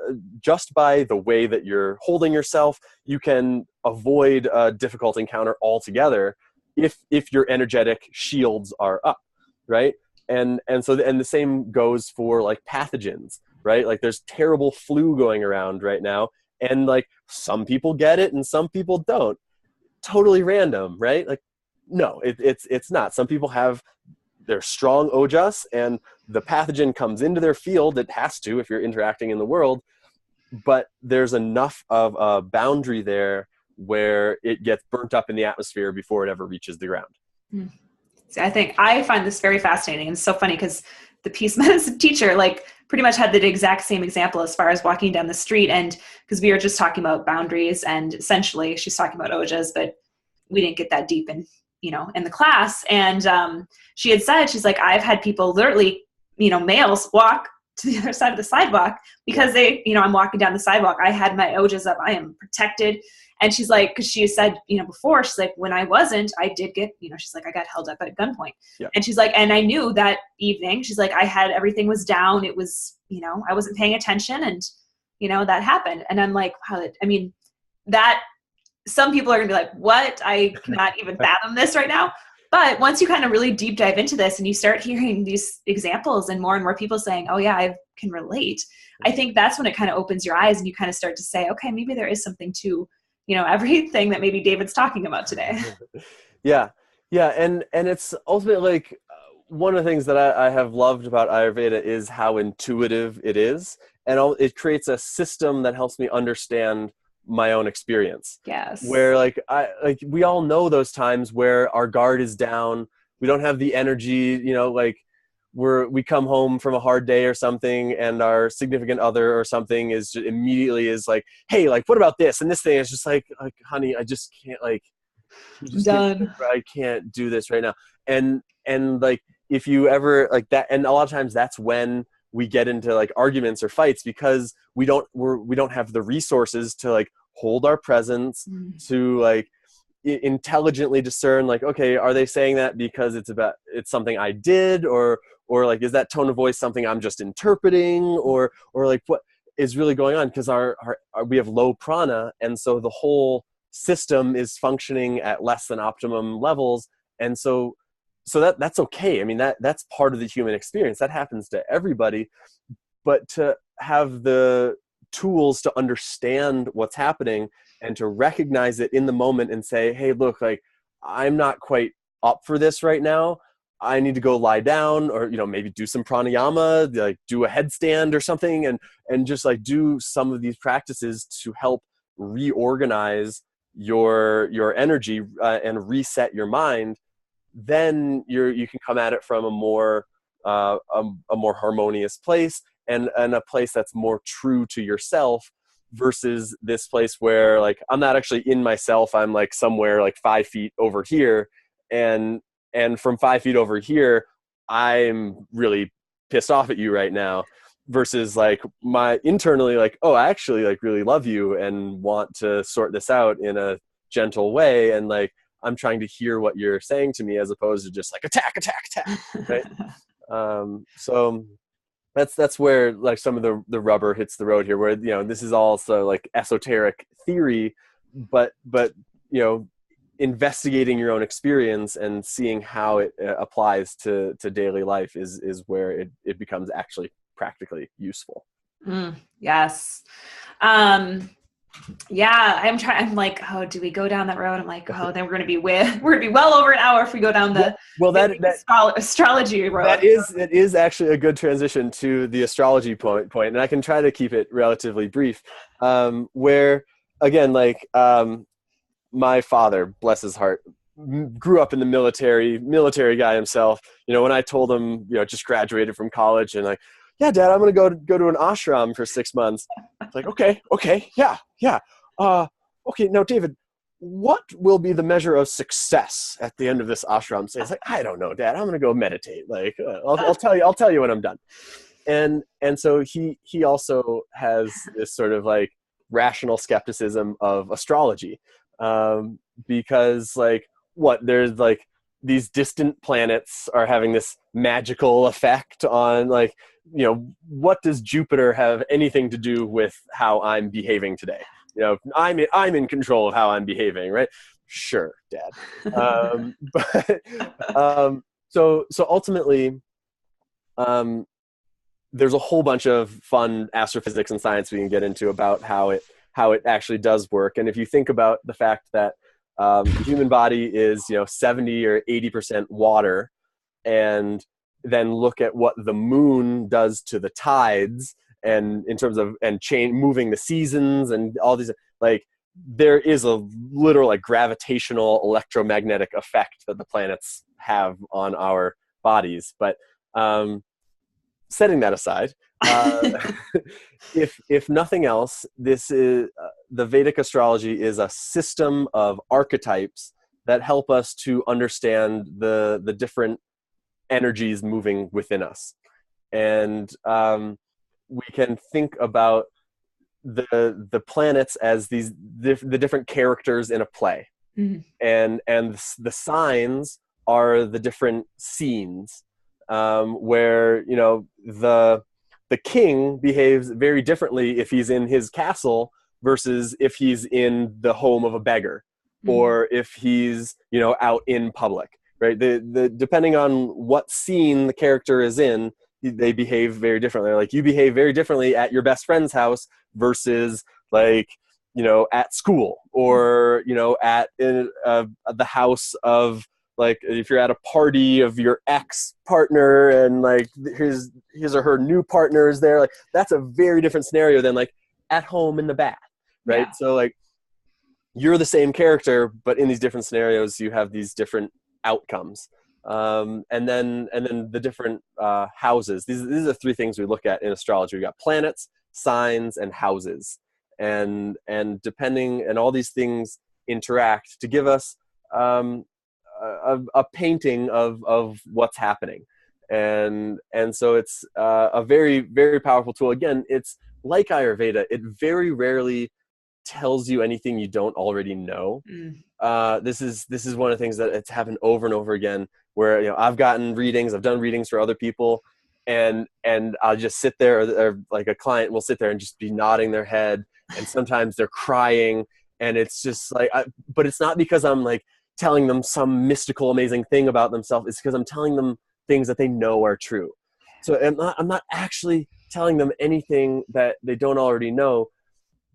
just by the way that you're holding yourself, you can avoid a difficult encounter altogether if your energetic shields are up, right? And the same goes for like pathogens. right? Like there's terrible flu going around right now, and like some people get it and some people don't. Totally random, right? Like, no, it's not. Some people have their strong ojas, and the pathogen comes into their field. It has to if you're interacting in the world, but there's enough of a boundary there where it gets burnt up in the atmosphere before it ever reaches the ground. Mm. I find this very fascinating. And it's so funny because the peace medicine teacher, like, pretty much had the exact same example as far as walking down the street. And because we were just talking about boundaries, and essentially she's talking about ojas, but we didn't get that deep in, in the class. And she had said, she's like, I've had people literally, males walk to the other side of the sidewalk because I'm walking down the sidewalk. I had my ojas up. I am protected. And she's like, because she said, before, she's like, when I wasn't, I did get, she's like, I got held up at gunpoint. Yeah. And she's like, and I knew that evening, she's like, I had, everything was down. It was, I wasn't paying attention, and, that happened. And I'm like, wow, that some people are gonna be like, what? I cannot even fathom this right now. But once you kind of really deep dive into this and you start hearing these examples and more people saying, oh yeah, I can relate, I think that's when it kind of opens your eyes and you kind of start to say, okay, maybe there is something to, everything that maybe David's talking about today. Yeah. And it's ultimately like one of the things that I have loved about Ayurveda is how intuitive it is. And it creates a system that helps me understand my own experience. Yes. Where we all know those times where our guard is down. We don't have the energy, we come home from a hard day or something, and our significant other or something is just immediately is like, hey, like, what about this and this thing? It's just like, honey, I just can't, I can't do this right now. And like, if you ever like that, and a lot of times that's when we get into like arguments or fights, because we don't have the resources to like hold our presence, to like intelligently discern, like, okay, are they saying that because it's something I did, or like, is that tone of voice something I'm just interpreting, or like, what is really going on? Because we have low prana, and so the whole system is functioning at less than optimum levels. And so that's okay. I mean, that's part of the human experience. That happens to everybody. But to have the tools to understand what's happening and to recognize it in the moment and say, hey, look, like, I'm not quite up for this right now. I need to go lie down, or, maybe do some pranayama, like do a headstand or something, and just like do some of these practices to help reorganize your energy and reset your mind. Then you can come at it from a more harmonious place, and a place that's more true to yourself, versus this place where like I'm not actually in myself. I'm like somewhere like 5 feet over here, and from 5 feet over here, I'm really pissed off at you right now, versus like my internally, like, oh, I actually like really love you and want to sort this out in a gentle way, and like I'm trying to hear what you're saying to me, as opposed to just like attack, right? So that's where like some of the rubber hits the road here, where this is also like esoteric theory, but investigating your own experience and seeing how it applies to daily life is where it becomes actually practically useful. Yes. Yeah, I'm like, oh, do we go down that road? I'm like, oh, then we're going to be well over an hour if we go down the astrology road. That is actually a good transition to the astrology point, and I can try to keep it relatively brief. Where again, like, my father, bless his heart, grew up in the military guy himself. When I told him, just graduated from college, and like, yeah, Dad, I'm going to go to an ashram for 6 months. It's like, okay, yeah. Okay, now, David, what will be the measure of success at the end of this ashram? So it's like, I don't know, Dad. I'm going to go meditate. Like, I'll tell you when I'm done. And so he also has this sort of like rational skepticism of astrology, because like, there's like these distant planets are having this magical effect on, like, what does Jupiter have anything to do with how I'm behaving today? I'm in control of how I'm behaving, right? Sure, Dad. So ultimately, there's a whole bunch of fun astrophysics and science we can get into about how it actually does work. And if you think about the fact that the human body is 70 or 80% water, and then look at what the moon does to the tides, and in terms of moving the seasons and all these, like, there is a literal like gravitational electromagnetic effect that the planets have on our bodies. But setting that aside, if nothing else, this is the Vedic astrology is a system of archetypes that help us to understand the different energies moving within us. And we can think about the planets as the different characters in a play. Mm-hmm. And the signs are the different scenes, where the king behaves very differently if he's in his castle versus if he's in the home of a beggar, or if he's out in public, right? The depending on what scene the character is in, they behave very differently. Like, you behave very differently at your best friend's house versus like at school, or at the house of, like, if you're at a party of your ex partner and like his or her new partner is there, like that's a very different scenario than like at home in the bath, right? Yeah. So like, you're the same character, but in these different scenarios you have these different outcomes. And then the different houses. These are the three things we look at in astrology. We got planets, signs, and houses, and depending, and all these things interact to give us a painting of what's happening. And so it's a very, very powerful tool. Again, it's like Ayurveda. It very rarely tells you anything you don't already know. This is one of the things that it's happened over and over again, where I've gotten readings, I've done readings for other people, and I'll just sit there, or like a client will sit there and just be nodding their head, and sometimes they're crying, and it's just like, but it's not because I'm like telling them some mystical, amazing thing about themselves. It's because I'm telling them things that they know are true. So I'm not actually telling them anything that they don't already know.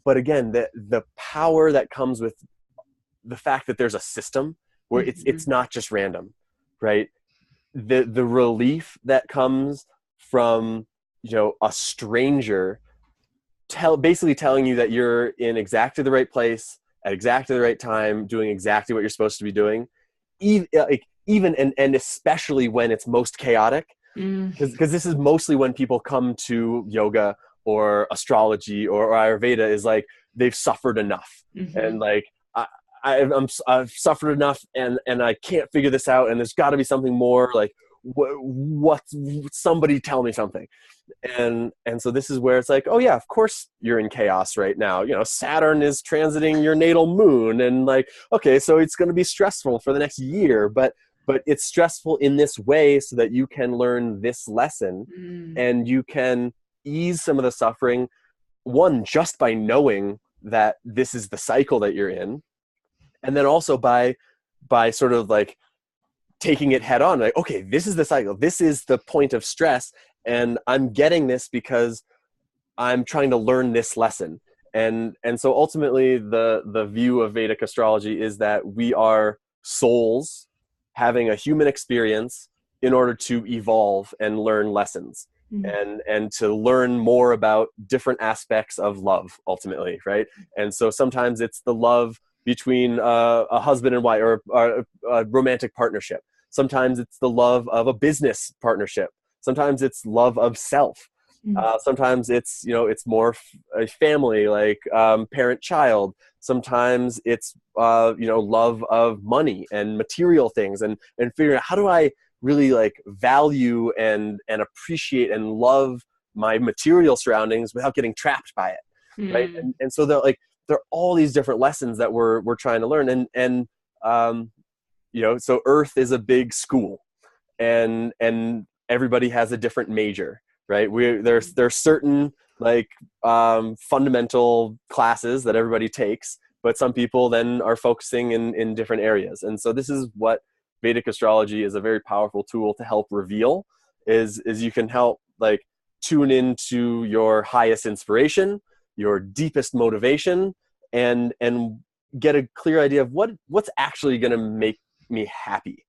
But again, the power that comes with the fact that there's a system where it's not just random, right? The relief that comes from a stranger basically telling you that you're in exactly the right place at exactly the right time, doing exactly what you're supposed to be doing, even and especially when it's most chaotic, because this is mostly when people come to yoga or astrology or Ayurveda, is like they've suffered enough, and like I've suffered enough, and I can't figure this out, and there's got to be something more. Like, what? Somebody tell me something. And so this is where it's like, oh yeah, of course you're in chaos right now. Saturn is transiting your natal moon, and like, okay, so it's going to be stressful for the next year, but it's stressful in this way so that you can learn this lesson, and you can ease some of the suffering, one, just by knowing that this is the cycle that you're in, and then also by sort of like taking it head on, like, okay, this is the cycle, this is the point of stress, and I'm getting this because I'm trying to learn this lesson. And so ultimately the view of Vedic astrology is that we are souls having a human experience in order to evolve and learn lessons, and to learn more about different aspects of love ultimately, right? And so sometimes it's the love between a husband and wife, or a romantic partnership. Sometimes it's the love of a business partnership. Sometimes it's love of self. Sometimes it's it's more a family, like parent-child. Sometimes it's love of money and material things, and figuring out, how do I really like value and appreciate and love my material surroundings without getting trapped by it, right? And so there are all these different lessons that we're trying to learn, and so Earth is a big school, and everybody has a different major, right? There's certain like fundamental classes that everybody takes, but some people then are focusing in different areas. And so this is what Vedic astrology is, a very powerful tool to help reveal, is you can help like tune into your highest inspiration, your deepest motivation, and get a clear idea of what's actually going to make me happy.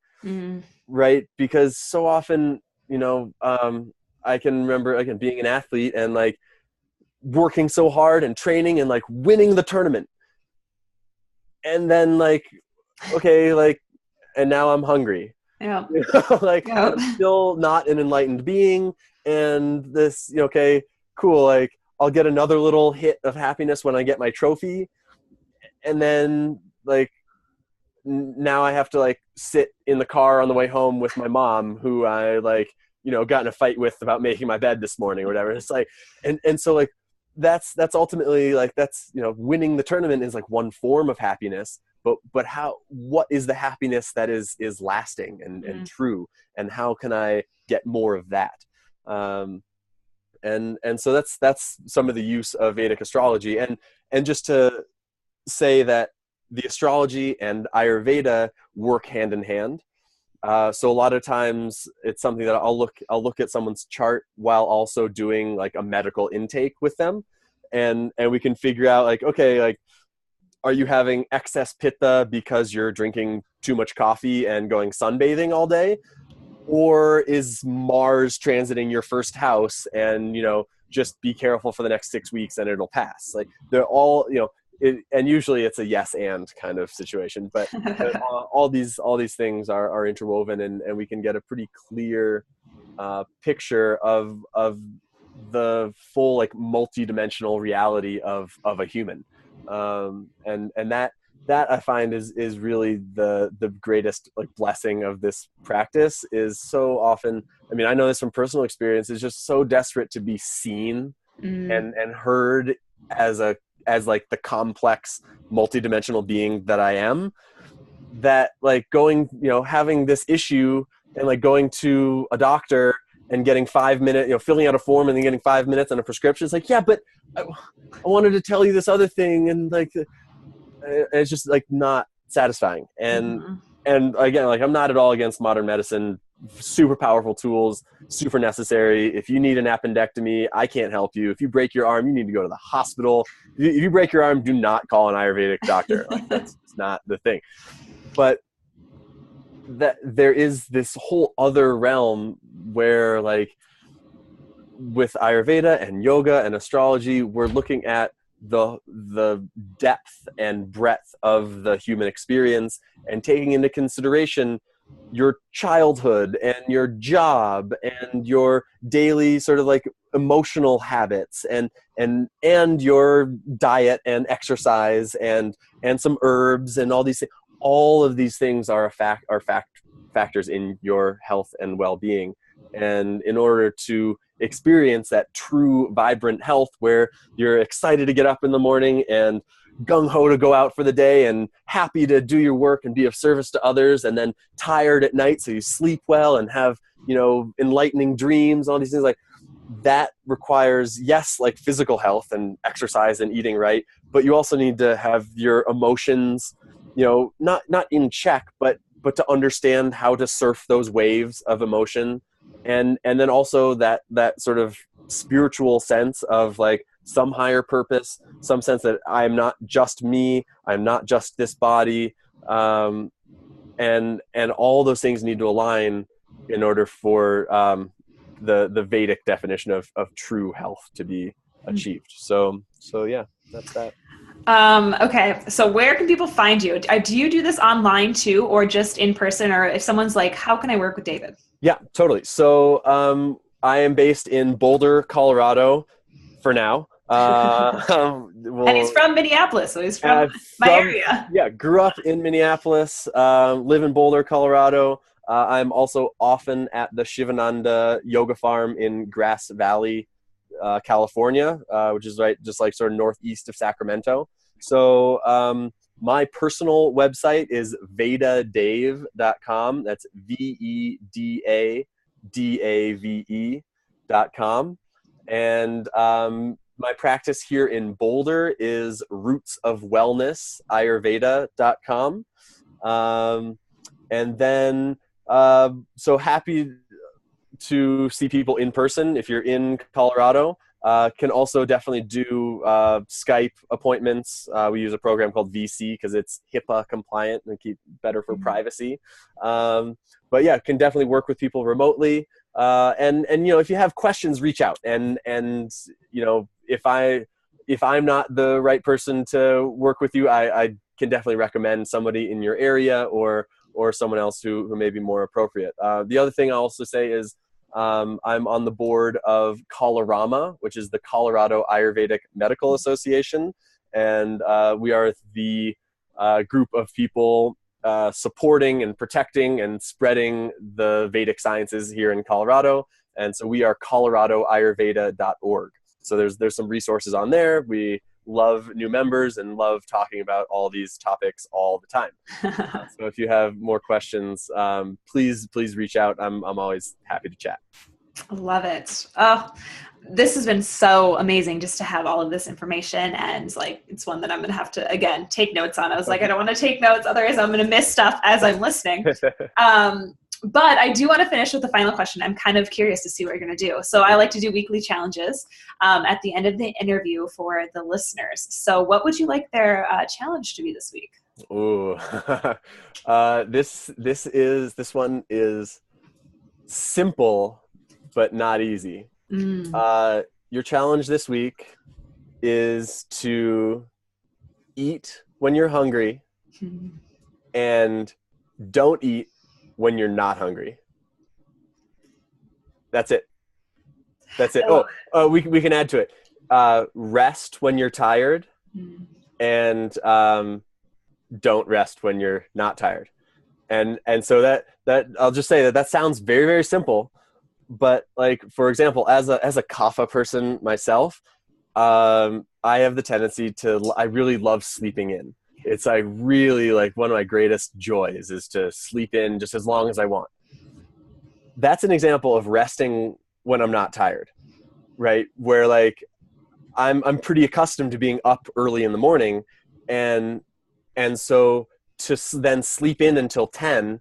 Right? Because so often, I can remember, again, being an athlete and like working so hard and training and like winning the tournament. And then like, okay, like, and now I'm hungry. Yeah. Like, Yeah. I'm still not an enlightened being. And this, okay, cool. Like, I'll get another little hit of happiness when I get my trophy. And then like, now I have to like sit in the car on the way home with my mom, who I like, got in a fight with about making my bed this morning or whatever. It's like, and so like, that's ultimately like, that's, winning the tournament is like one form of happiness, but what is the happiness that is lasting and true, and how can I get more of that? And so that's some of the use of Vedic astrology, and just to say that the astrology and Ayurveda work hand in hand. So a lot of times it's something that I'll look at someone's chart while also doing like a medical intake with them, and we can figure out like, okay, like, are you having excess pitta because you're drinking too much coffee and going sunbathing all day, or is Mars transiting your first house, and just be careful for the next 6 weeks and it'll pass. Like, they're all, and usually it's a yes and kind of situation, but all these things are interwoven, and we can get a pretty clear picture of the full like multi-dimensional reality of a human, and that I find is really the greatest like blessing of this practice. Is so often, I mean, I know this from personal experience, is just so desperate to be seen and heard as like the complex multidimensional being that I am, that like going, having this issue and like going to a doctor and getting 5 minutes, filling out a form and then getting 5 minutes on a prescription. It's like, yeah, but I wanted to tell you this other thing. And like, it's just like not satisfying. And again, like, I'm not at all against modern medicine. Super powerful tools, super necessary. If you need an appendectomy, I can't help you. If you break your arm, you need to go to the hospital. If you break your arm, do not call an Ayurvedic doctor. Like, that's not the thing. But that there is this whole other realm where, like, with Ayurveda and yoga and astrology, we're looking at the depth and breadth of the human experience and taking into consideration your childhood and your job and your daily sort of like emotional habits and your diet and exercise and some herbs and all these things. All of these things are factors in your health and well-being. And in order to experience that true vibrant health, where you're excited to get up in the morning and gung-ho to go out for the day and happy to do your work and be of service to others, and then tired at night so you sleep well and have, enlightening dreams, all these things, like that requires, yes, like physical health and exercise and eating right, but you also need to have your emotions, not in check, but to understand how to surf those waves of emotion. And then also that sort of spiritual sense of like some higher purpose, some sense that I'm not just me, I'm not just this body, and all those things need to align in order for the Vedic definition of true health to be achieved. So yeah, that's that. Okay, so where can people find you? Do you do this online too, or just in person? Or if someone's like, how can I work with David? Yeah, totally. So I am based in Boulder, Colorado for now. And he's from Minneapolis, so he's from my area. Yeah, grew up in Minneapolis, live in Boulder, Colorado. I'm also often at the Shivananda Yoga Farm in Grass Valley, California, which is right just like sort of northeast of Sacramento. So my personal website is vedadave.com. That's VEDADAVE.com. And my practice here in Boulder is Roots of Wellness Ayurveda.com. And then, so happy to see people in person if you're in Colorado. Can also definitely do Skype appointments. We use a program called VC because it's HIPAA compliant and keep better for privacy. But yeah, can definitely work with people remotely. And if you have questions, reach out. And if I'm not the right person to work with you, I can definitely recommend somebody in your area or someone else who may be more appropriate. The other thing I'll also say is I'm on the board of Colorama, which is the Colorado Ayurvedic Medical Association. And we are the group of people supporting and protecting and spreading the Vedic sciences here in Colorado. And so we are coloradoayurveda.org. So there's some resources on there. We love new members and love talking about all these topics all the time. So if you have more questions, please reach out. I'm always happy to chat. I love it. Oh, this has been so amazing just to have all of this information. And like, it's one that I'm going to have to, again, take notes on. I was like, I don't want to take notes. Otherwise I'm going to miss stuff as I'm listening. But I do want to finish with the final question. I'm kind of curious to see what you're going to do. So I like to do weekly challenges at the end of the interview for the listeners. So what would you like their challenge to be this week? Ooh, this one is simple, but not easy. Your challenge this week is to eat when you're hungry and don't eat when you're not hungry. That's it. Oh, we can add to it. Rest when you're tired and don't rest when you're not tired. And so that I'll just say that sounds very, very simple. But like, for example, as a kapha person myself, I have the tendency I really love sleeping in. It's like really like one of my greatest joys is to sleep in just as long as I want. That's an example of resting when I'm not tired, right? Where like I'm pretty accustomed to being up early in the morning, and so to then sleep in until 10,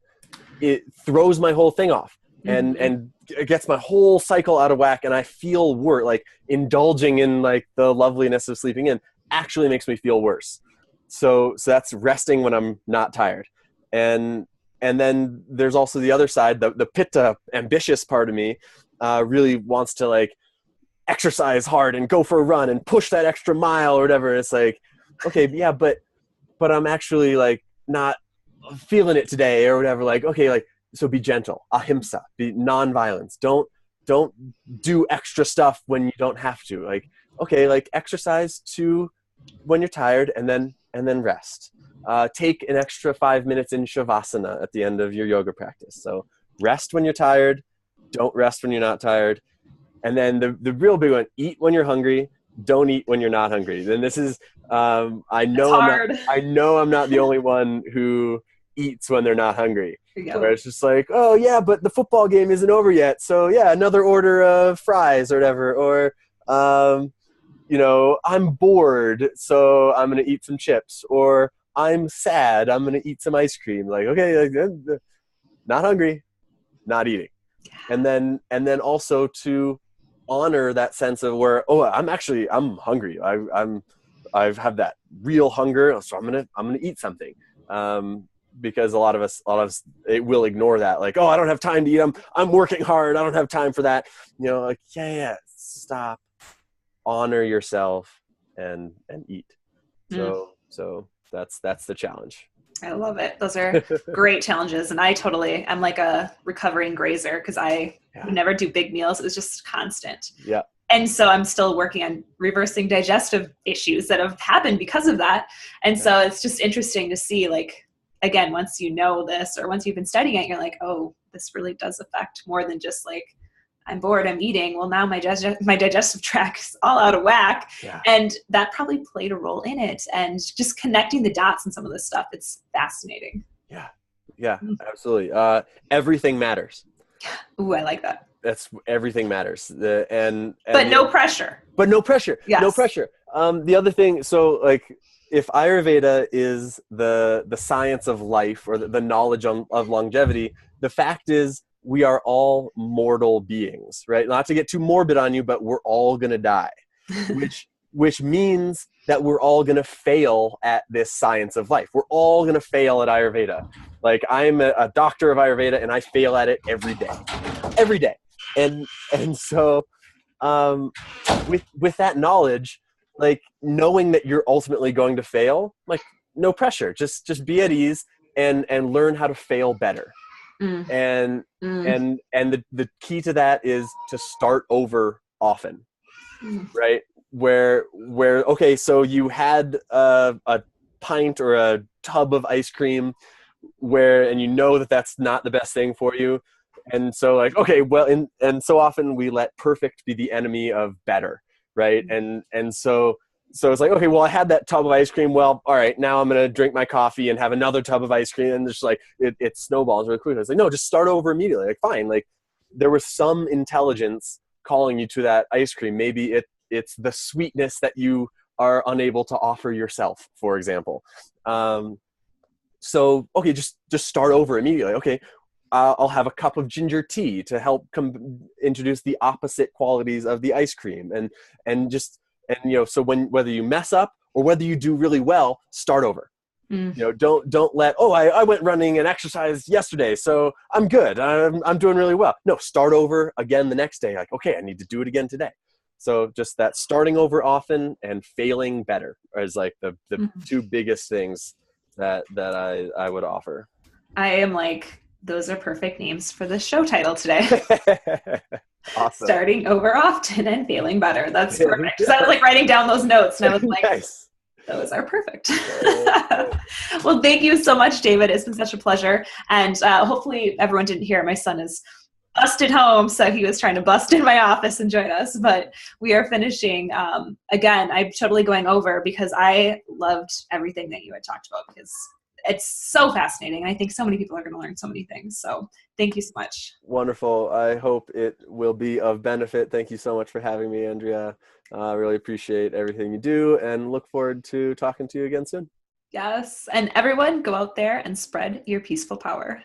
it throws my whole thing off. And it gets my whole cycle out of whack, and I feel worse. Like indulging in like the loveliness of sleeping in actually makes me feel worse. So that's resting when I'm not tired. And then there's also the other side, the pitta ambitious part of me really wants to like exercise hard and go for a run and push that extra mile or whatever. And it's like, okay, yeah, but I'm actually like not feeling it today or whatever. Like, okay, like, so be gentle, ahimsa, be non-violence. Don't do extra stuff when you don't have to. Like, okay, like exercise when you're tired and then rest. Take an extra 5 minutes in shavasana at the end of your yoga practice. So rest when you're tired, don't rest when you're not tired. And then the real big one, eat when you're hungry, don't eat when you're not hungry. Then this is, I know I'm not the only one who eats when they're not hungry. Where it's just like, oh yeah, but the football game isn't over yet. So yeah, another order of fries or whatever. Or, I'm bored, so I'm going to eat some chips. Or I'm sad, I'm going to eat some ice cream. Like, okay, like, not hungry, not eating. And then also to honor that sense of where, oh, I'm hungry. I've had that real hunger. So I'm going to eat something. Because a lot of us it will ignore that, like, oh, I don't have time to eat, I'm working hard, I don't have time for that, like, yeah, stop, honor yourself and eat. So that's the challenge. I love it. Those are great challenges. And I'm like a recovering grazer because I would never do big meals. It was just constant. Yeah. And so I'm still working on reversing digestive issues that have happened because of that. And so it's just interesting to see, like, again, once you know this or once you've been studying it, you're like, oh, this really does affect more than just like, I'm bored, I'm eating. Well, now my digestive tract is all out of whack. Yeah. And that probably played a role in it. And just connecting the dots and some of this stuff, it's fascinating. Yeah, absolutely. Everything matters. Ooh, I like that. That's everything matters. But no pressure. But no pressure. Yes. No pressure. The other thing, so like, if Ayurveda is the science of life or the knowledge of longevity, the fact is we are all mortal beings, right? Not to get too morbid on you, but we're all going to die, which means that we're all going to fail at this science of life. We're all going to fail at Ayurveda. Like, I'm a doctor of Ayurveda and I fail at it every day. And so, with that knowledge, like, knowing that you're ultimately going to fail, like, no pressure, just be at ease and learn how to fail better. Mm. And Mm. the key to that is to start over often, right? Where okay, so you had a pint or a tub of ice cream, and you know that that's not the best thing for you, and so, like, okay, well, and so often we let perfect be the enemy of better, right? And so it's like, okay, well, I had that tub of ice cream. Well, all right, now I'm going to drink my coffee and have another tub of ice cream. And just like, it snowballs really quickly. It's like, no, just start over immediately. Like, fine. Like, there was some intelligence calling you to that ice cream. Maybe it's the sweetness that you are unable to offer yourself, for example. So, okay, just start over immediately. Okay, I'll have a cup of ginger tea to help introduce the opposite qualities of the ice cream. So whether you mess up or whether you do really well, start over. Don't let, I went running and exercised yesterday, so I'm good. I'm doing really well. No, start over again the next day. Like, okay, I need to do it again today. So just that starting over often and failing better is like the two biggest things that I would offer. I am like, those are perfect names for the show title today. Awesome. Starting over often and failing better. That's perfect. Because I was like writing down those notes and I was like, nice. Those are perfect. Well, thank you so much, David. It's been such a pleasure. And hopefully everyone didn't hear. My son is busted home, so he was trying to bust in my office and join us. But we are finishing. Again, I'm totally going over because I loved everything that you had talked about, because it's so fascinating. And I think so many people are going to learn so many things. So thank you so much. Wonderful. I hope it will be of benefit. Thank you so much for having me, Andrea. I really appreciate everything you do and look forward to talking to you again soon. Yes. And everyone, go out there and spread your peaceful power.